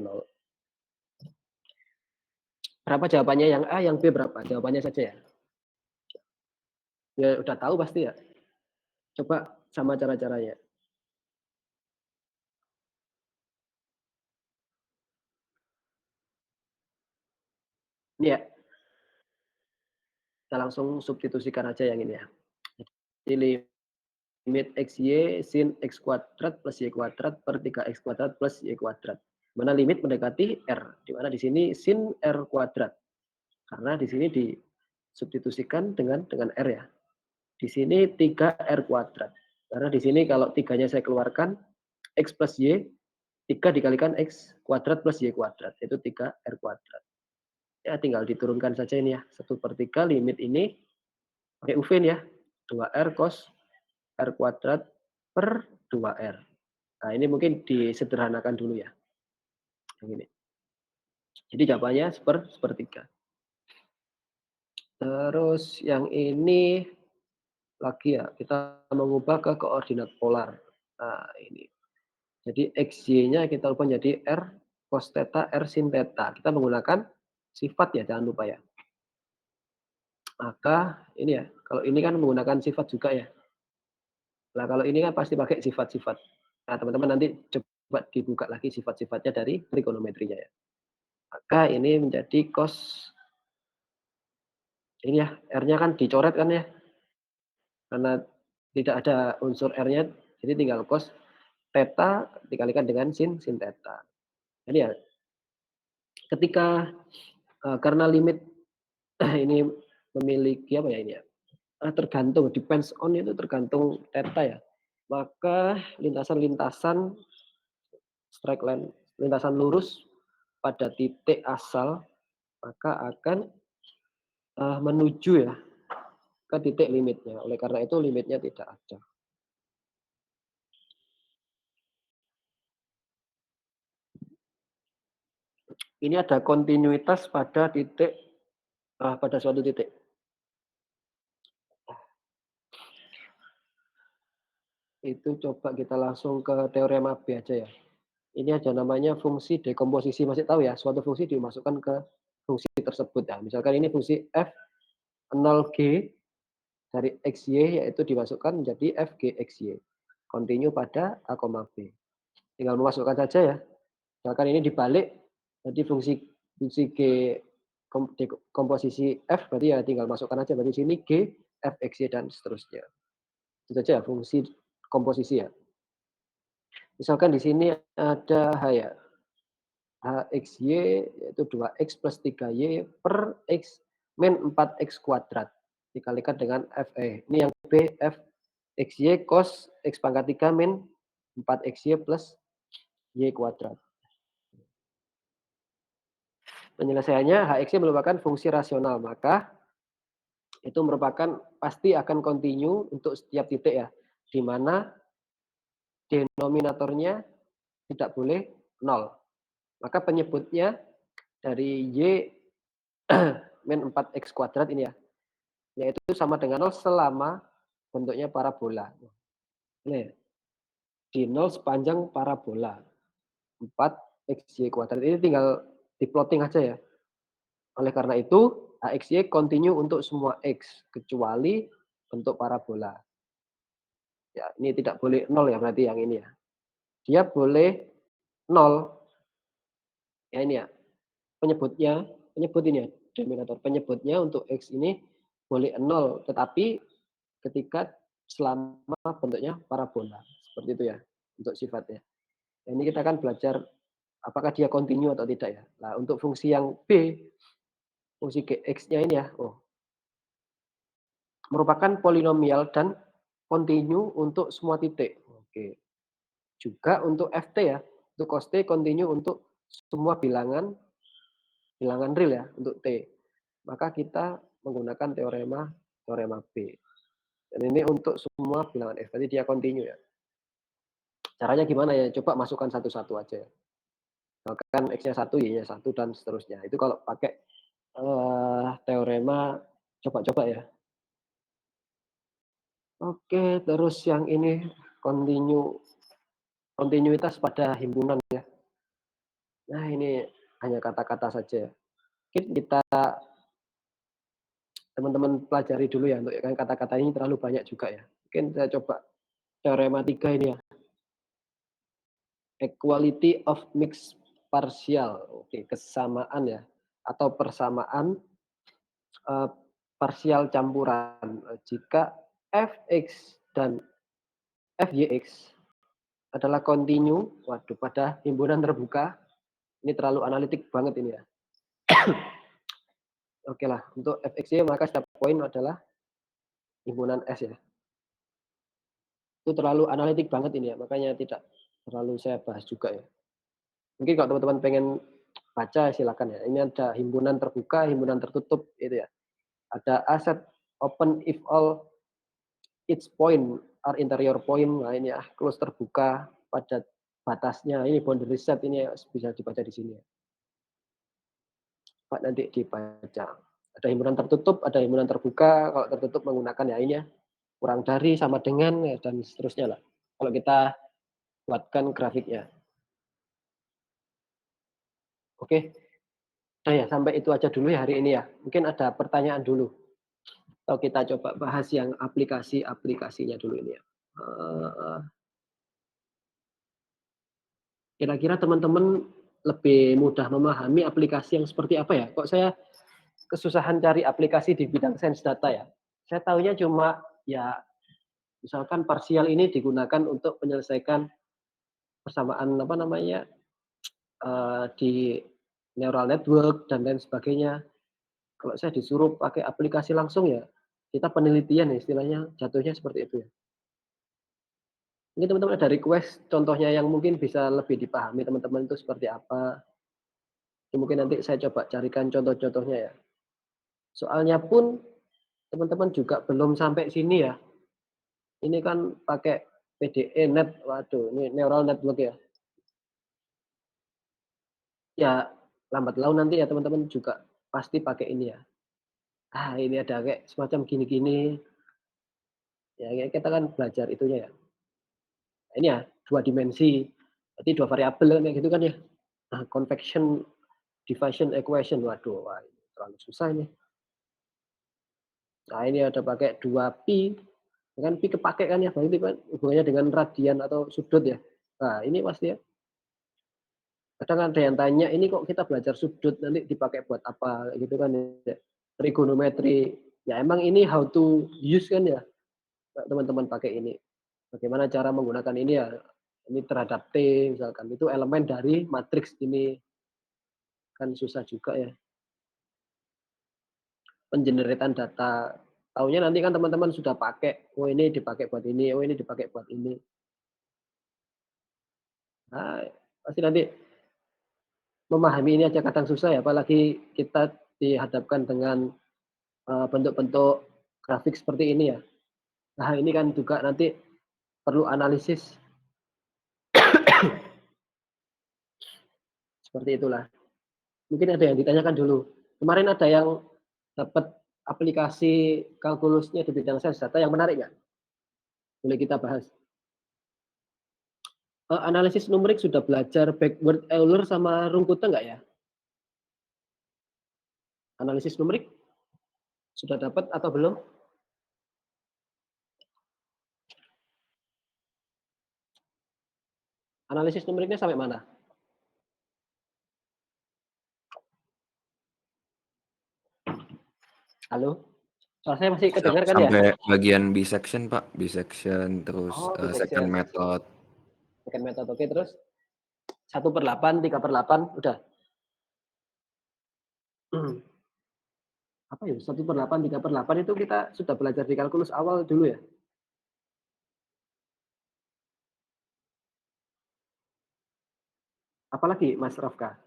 Berapa jawabannya yang A, yang B berapa? Jawabannya saja ya. Ya udah tahu pasti ya. Coba sama cara-caranya. Ini ya. Kita langsung substitusikan aja yang ini ya. Jadi limit XY sin X kuadrat plus Y kuadrat per 3X kuadrat plus Y kuadrat. Mana limit mendekati R. Di mana di sini sin R kuadrat. Karena di sini disubstitusikan dengan R ya. Di sini 3R kuadrat. Karena di sini kalau 3-nya saya keluarkan, X plus Y, 3 dikalikan X kuadrat plus Y kuadrat. Itu 3R kuadrat. Ya tinggal diturunkan saja ini ya. 1/3 limit ini pakai UV nih ya. 2R cos R kuadrat per 2R. Nah ini mungkin disederhanakan dulu ya. Yang ini. Jadi jawabannya sepertiga. Terus yang ini lagi ya, kita mengubah ke koordinat polar. Nah ini. Jadi XY-nya kita ubah menjadi R cos theta, R sin theta. Kita menggunakan sifat ya, jangan lupa ya. Maka ini ya, kalau ini kan menggunakan sifat juga ya. Nah kalau ini kan pasti pakai sifat-sifat. Nah teman-teman nanti coba dibuka lagi sifat-sifatnya dari trigonometrinya ya. Maka ini menjadi cos, ini ya, R-nya kan dicoret kan ya. Karena tidak ada unsur R-nya, jadi tinggal cos theta dikalikan dengan sin theta. Jadi ya, ketika karena limit ini memiliki apa ya ini ya, tergantung, depends on itu tergantung theta ya. Maka lintasan-lintasan straight line, lintasan lurus pada titik asal maka akan menuju ya ke titik limitnya. Oleh karena itu limitnya tidak ada. Ini ada kontinuitas pada titik pada suatu titik. Itu coba kita langsung ke teorema B aja ya. Ini ada namanya fungsi dekomposisi. Masih tahu ya, suatu fungsi dimasukkan ke fungsi tersebut ya. Misalkan ini fungsi f 0G dari XY yaitu dimasukkan menjadi FGXY. Continue pada A, B. Tinggal memasukkan saja ya. Misalkan ini dibalik, jadi fungsi G komposisi F berarti ya tinggal masukkan aja berarti sini G, F, X, Y dan seterusnya. Itu saja fungsi komposisi ya. Misalkan di sini ada H ya. HXY yaitu 2X plus 3Y per X min 4X kuadrat. Dikalikan dengan FE. Ini yang B, F, XY cos X pangkat 3 min 4XY plus Y kuadrat. Penyelesaiannya HXY merupakan fungsi rasional, maka itu merupakan pasti akan continue untuk setiap titik ya, di mana denominatornya tidak boleh 0. Maka penyebutnya dari Y min 4X kuadrat ini ya, yaitu sama dengan 0 selama bentuknya parabola. Ini di 0 sepanjang parabola. 4XY kuadrat ini tinggal diplotting aja ya. Oleh karena itu, AXY continue untuk semua X, kecuali bentuk parabola. Ya, ini tidak boleh 0 ya berarti yang ini ya. Dia boleh 0. Ya ini ya, penyebut ini ya, denominator. Penyebutnya untuk X ini boleh 0, tetapi ketika selama bentuknya parabola. Seperti itu ya, untuk sifatnya. Nah, ini kita akan belajar apakah dia kontinu atau tidak ya. Nah, untuk fungsi yang B, fungsi X-nya ini ya, merupakan polinomial dan kontinu untuk semua titik. Oke. Juga untuk FT ya, untuk cos T kontinu untuk semua bilangan real ya, untuk T. Maka kita menggunakan teorema B. Dan ini untuk semua bilangan F, berarti dia kontinu ya. Caranya gimana ya? Coba masukkan satu-satu aja. Misalkan X-nya 1, Y-nya 1, dan seterusnya. Itu kalau pakai teorema coba-coba ya. Oke, terus yang ini kontinuitas pada himpunan ya. Nah, ini hanya kata-kata saja. Mungkin kita teman-teman pelajari dulu ya, untuk kata-kata ini terlalu banyak juga ya. Mungkin saya coba teorema 3 ini ya. Equality of mixed partial. Oke, kesamaan ya, atau persamaan parsial campuran. Jika Fx dan Fyx adalah kontinu, waduh, pada himpunan terbuka, ini terlalu analitik banget ini ya. Oke lah, untuk Fx maka setiap poin adalah himpunan S ya. Itu terlalu analitik banget ini ya, makanya tidak terlalu saya bahas juga ya. Mungkin kalau teman-teman pengen baca silakan ya. Ini ada himpunan terbuka, himpunan tertutup itu ya. Ada aset open if all its point are interior point. Nah ini ya, close terbuka pada batasnya. Ini boundary set ini bisa dibaca di sini ya. Pak nanti dibaca. Ada himpunan tertutup, ada himpunan terbuka. Kalau tertutup menggunakan ya ini ya, kurang dari, sama dengan, ya, dan seterusnya lah. Kalau kita buatkan grafiknya. Oke. Nah ya, sampai itu aja dulu ya hari ini ya. Mungkin ada pertanyaan dulu. Atau kita coba bahas yang aplikasi-aplikasinya dulu ini ya. Kira-kira teman-teman lebih mudah memahami aplikasi yang seperti apa ya? Kok saya kesusahan cari aplikasi di bidang sains data ya? Saya tahunya cuma ya misalkan parsial ini digunakan untuk menyelesaikan persamaan apa namanya di neural network dan lain sebagainya. Kalau saya disuruh pakai aplikasi langsung ya, kita penelitian ya istilahnya jatuhnya seperti itu ya. Mungkin teman-teman ada request contohnya yang mungkin bisa lebih dipahami teman-teman itu seperti apa. Mungkin nanti saya coba carikan contoh-contohnya ya. Soalnya pun teman-teman juga belum sampai sini ya. Ini kan pakai PDE net, waduh ini neural network ya. Ya lambat laun nanti ya teman-teman juga pasti pakai ini ya. Ini ada kayak semacam gini-gini. Ya kita kan belajar itunya ya. Nah, ini ya 2 dimensi, berarti 2 variabel kayak gitu kan ya. Nah, convection division equation, waduh, wah, terlalu susah ini. Nah, ini ada pakai 2pi, kan pi kepake kan ya, berarti kan hubungannya dengan radian atau sudut ya. Nah, ini pasti ya. Kadang ada yang tanya, ini kok kita belajar sudut nanti dipakai buat apa gitu kan ya. Trigonometri. Ya emang ini how to use kan ya. Teman-teman pakai ini. Bagaimana cara menggunakan ini ya. Ini terhadap T misalkan. Itu elemen dari matriks ini. Kan susah juga ya. Pengeneratan data. Taunya nanti kan teman-teman sudah pakai, oh ini dipakai buat ini, oh ini dipakai buat ini. Nah, pasti nanti memahami ini aja kadang susah ya, apalagi kita dihadapkan dengan bentuk-bentuk grafik seperti ini ya. Nah, ini kan juga nanti perlu analisis. Seperti itulah. Mungkin ada yang ditanyakan dulu. Kemarin ada yang dapat aplikasi kalkulusnya di bidang sains data yang menarik nggak? Boleh kita bahas. Analisis numerik sudah belajar backward Euler sama Runkuta nggak ya? Analisis numerik sudah dapat atau belum? Analisis numeriknya sampai mana? Halo? Soal saya masih kedengar kan ya? Sampai bagian bisection Pak, bisection terus Oh, second bisection. method. Second method, oke terus? 1/8, 3/8, udah. Apa ya, 1/8, 3/8 itu kita sudah belajar di kalkulus awal dulu ya? Apalagi Mas Rafka?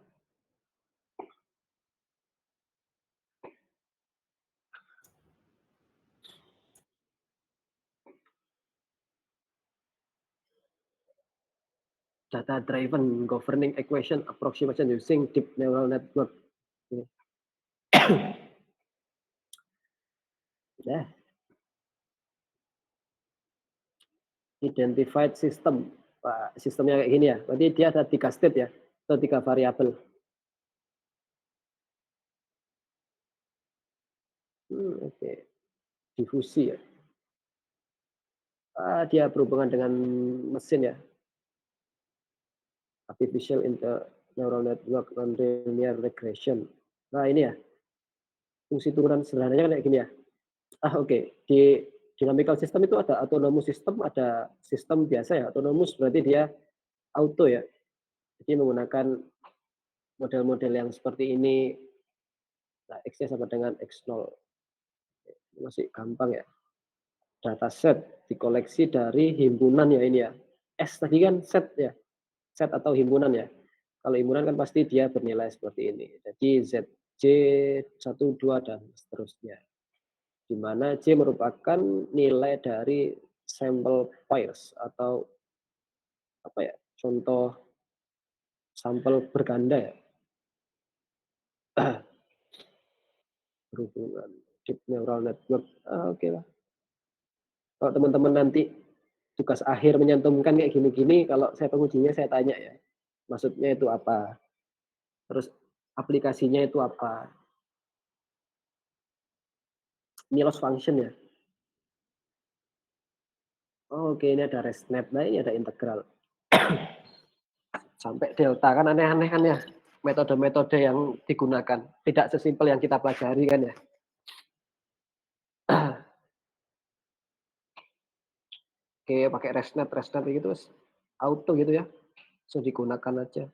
Data driven governing equation approximation using deep neural network. Ya. Identified system. Pak, sistemnya kayak gini ya. Berarti dia ada 3 state ya, atau 3 variabel. Oke. Difusi ya. Dia berhubungan dengan mesin ya. Artificial neural network non-linear regression. Nah ini ya, fungsi turunan sederhananya kan kayak gini ya. Oke. Di dynamical system itu ada autonomous system, ada sistem biasa ya. Autonomous berarti dia auto ya. Jadi menggunakan model-model yang seperti ini. Nah, X-nya sama dengan X0. Masih gampang ya. Dataset dikoleksi dari himpunan ya ini ya. S tadi kan set ya. Set atau himpunan ya. Kalau himpunan kan pasti dia bernilai seperti ini. Jadi ZJ 1, 2, dan seterusnya. Di mana J merupakan nilai dari sampel pairs atau apa ya, contoh sampel berganda ya. Berhubungan deep neural network. Oke lah. Kalau teman-teman nanti tugas akhir menyantumkan kayak gini-gini, kalau saya pengujinya saya tanya ya, maksudnya itu apa? Terus aplikasinya itu apa? Ini loss function ya. Oke, ini ada ResNet, nah ini ada integral. Sampai delta kan aneh-aneh kan ya, metode-metode yang digunakan. Tidak sesimpel yang kita pelajari kan ya. Oke, pakai ResNet gitu auto gitu ya. So digunakan aja.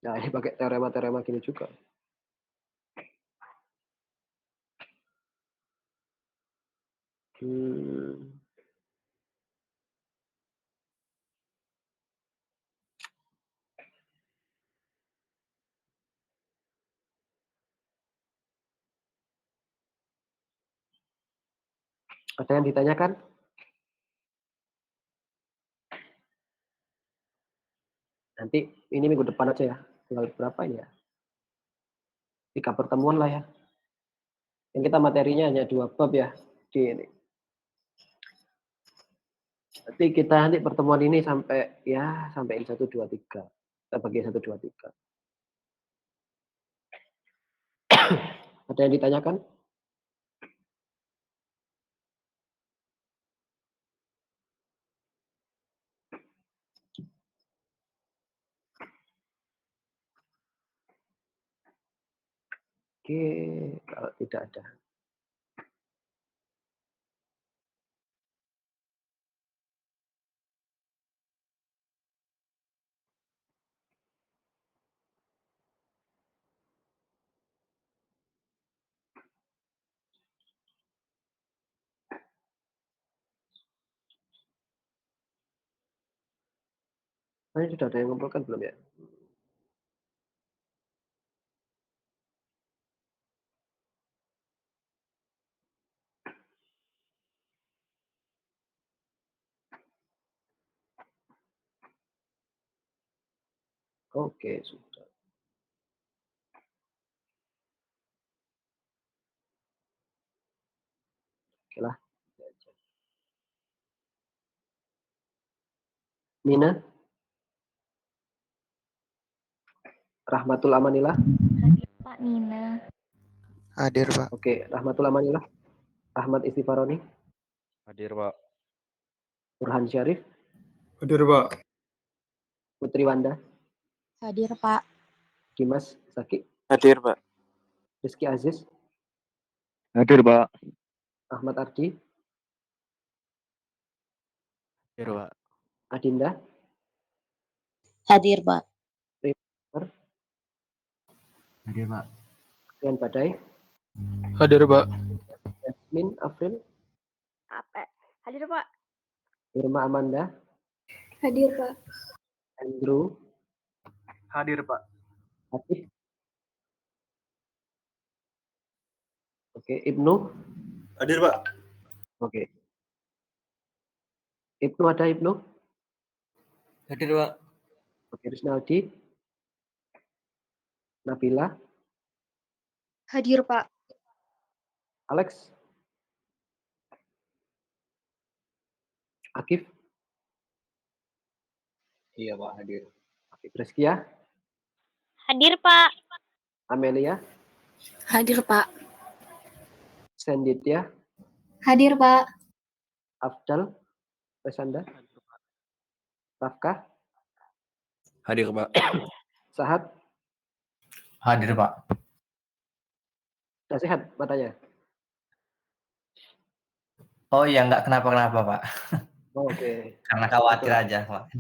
Nah, ini pakai teorema-teorema gini juga. Ada yang ditanyakan? Nanti ini minggu depan aja ya. Tinggal berapa ini ya? 3 pertemuan lah ya. Yang kita materinya hanya 2 bab ya. Di ini. Nanti kita nanti pertemuan ini sampai ya sampai 1, 2, 3. Kita bagi 1, 2, 3. Ada yang ditanyakan? Oke, kalau tidak ada. Ini sudah ada yang ngumpulkan belum ya? Oke, sudah. Oke lah. Mina? Rahmatul Amanillah? Pak Nina. Hadir, Pak. Oke, Rahmatul Amanillah. Ahmad Istifaroni. Hadir, Pak. Burhan Syarif. Hadir, Pak. Putri Wanda. Hadir, Pak. Dimas Zaki. Hadir, Pak. Rizky Aziz. Hadir, Pak. Ahmad Ardi. Hadir, Pak. Adinda, Hadir, Pak. Hadir, Pak. Rian Badai, Hadir, Pak. Yasmin Afril, Apa? Hadir Pak. Irma Amanda, Hadir, Pak. Andrew, Hadir, Pak. Atif. Oke, Ibnu. Hadir, Pak. Oke. Ibnu ada Ibnu? Hadir, Pak. Oke, Riznaldi. Nabila, Hadir, Pak. Alex, Akif, Iya, Pak, hadir. oke, Breskia, Hadir Pak. Amelia, Hadir, Pak. Senditya, Hadir, Pak. Afdal, Resanda, Rafkah, Hadir, Pak. Sahat, Hadir, Pak. sudah sehat matanya? Oh iya, nggak kenapa-kenapa, Pak. Oh, oke, Karena khawatir aja, Pak.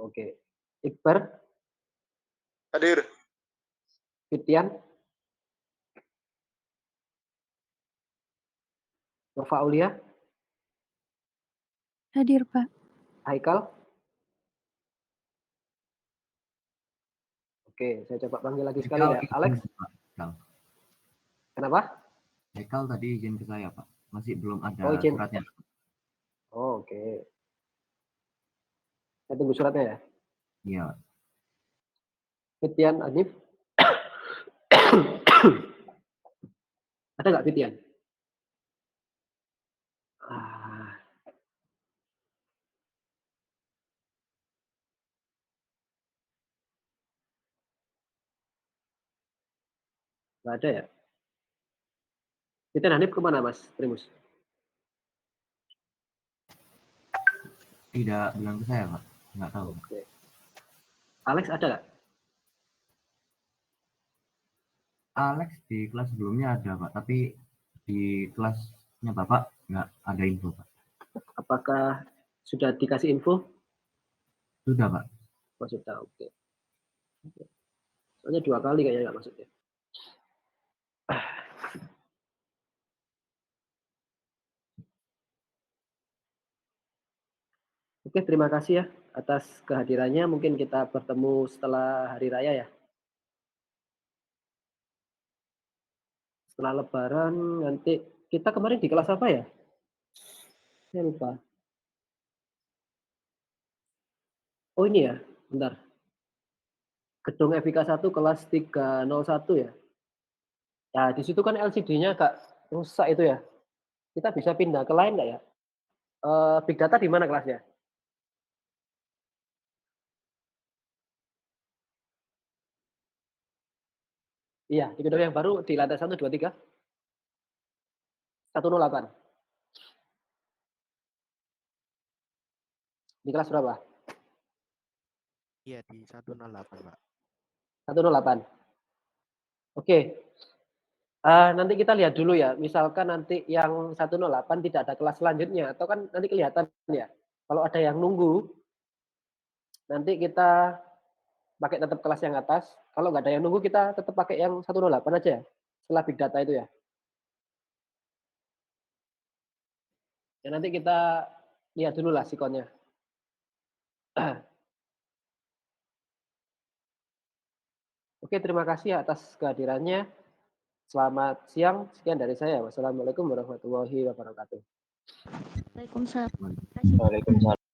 oke. Iqbar, Hadir. Fitian, Nova Aulia, Hadir, Pak. Haikal. Oke, saya coba panggil lagi sekali ya. Alex, kenapa? Haikal tadi izin ke saya, Pak. Masih belum ada Oh, izin. suratnya. Oh, oke. Saya tunggu suratnya ya. Iya. Fitian, Anif. Ada nggak Fitian? Ah, nggak ada ya? Fitian Hanif kemana, Mas Primus? Tidak bilang ke saya, Pak. Nggak tahu. Oke. Alex ada nggak? Alex di kelas sebelumnya ada, Pak. Tapi di kelasnya Bapak nggak ada info, Pak. Apakah sudah dikasih info? Sudah, Pak. Oh, sudah, oke. Soalnya 2 kali kayaknya nggak masuk ya. Oke, terima kasih ya atas kehadirannya. Mungkin kita bertemu setelah hari raya ya. Setelah Lebaran nanti kita kemarin di kelas apa ya? Saya lupa. Oh ini ya, bentar. Gedung FIK 1 kelas 301 ya. Ya di situ kan LCD-nya agak rusak itu ya. Kita bisa pindah ke lain nggak ya? Big Data di mana kelasnya? Iya, di gedung yang baru di lantai 1, 2, 3. 108. Di kelas berapa? Iya, di 108, Pak. 108. Oke. Nanti kita lihat dulu ya. Misalkan nanti yang 108 tidak ada kelas selanjutnya, atau kan nanti kelihatan ya. Kalau ada yang nunggu, nanti kita pakai tetap kelas yang atas. Kalau nggak ada yang nunggu, kita tetap pakai yang 108 aja ya. Setelah Big Data itu ya. Ya nanti kita lihat dulu lah sikonnya. Oke, terima kasih atas kehadirannya. Selamat siang. Sekian dari saya. Wassalamualaikum warahmatullahi wabarakatuh. Waalaikumsalam. Waalaikumsalam.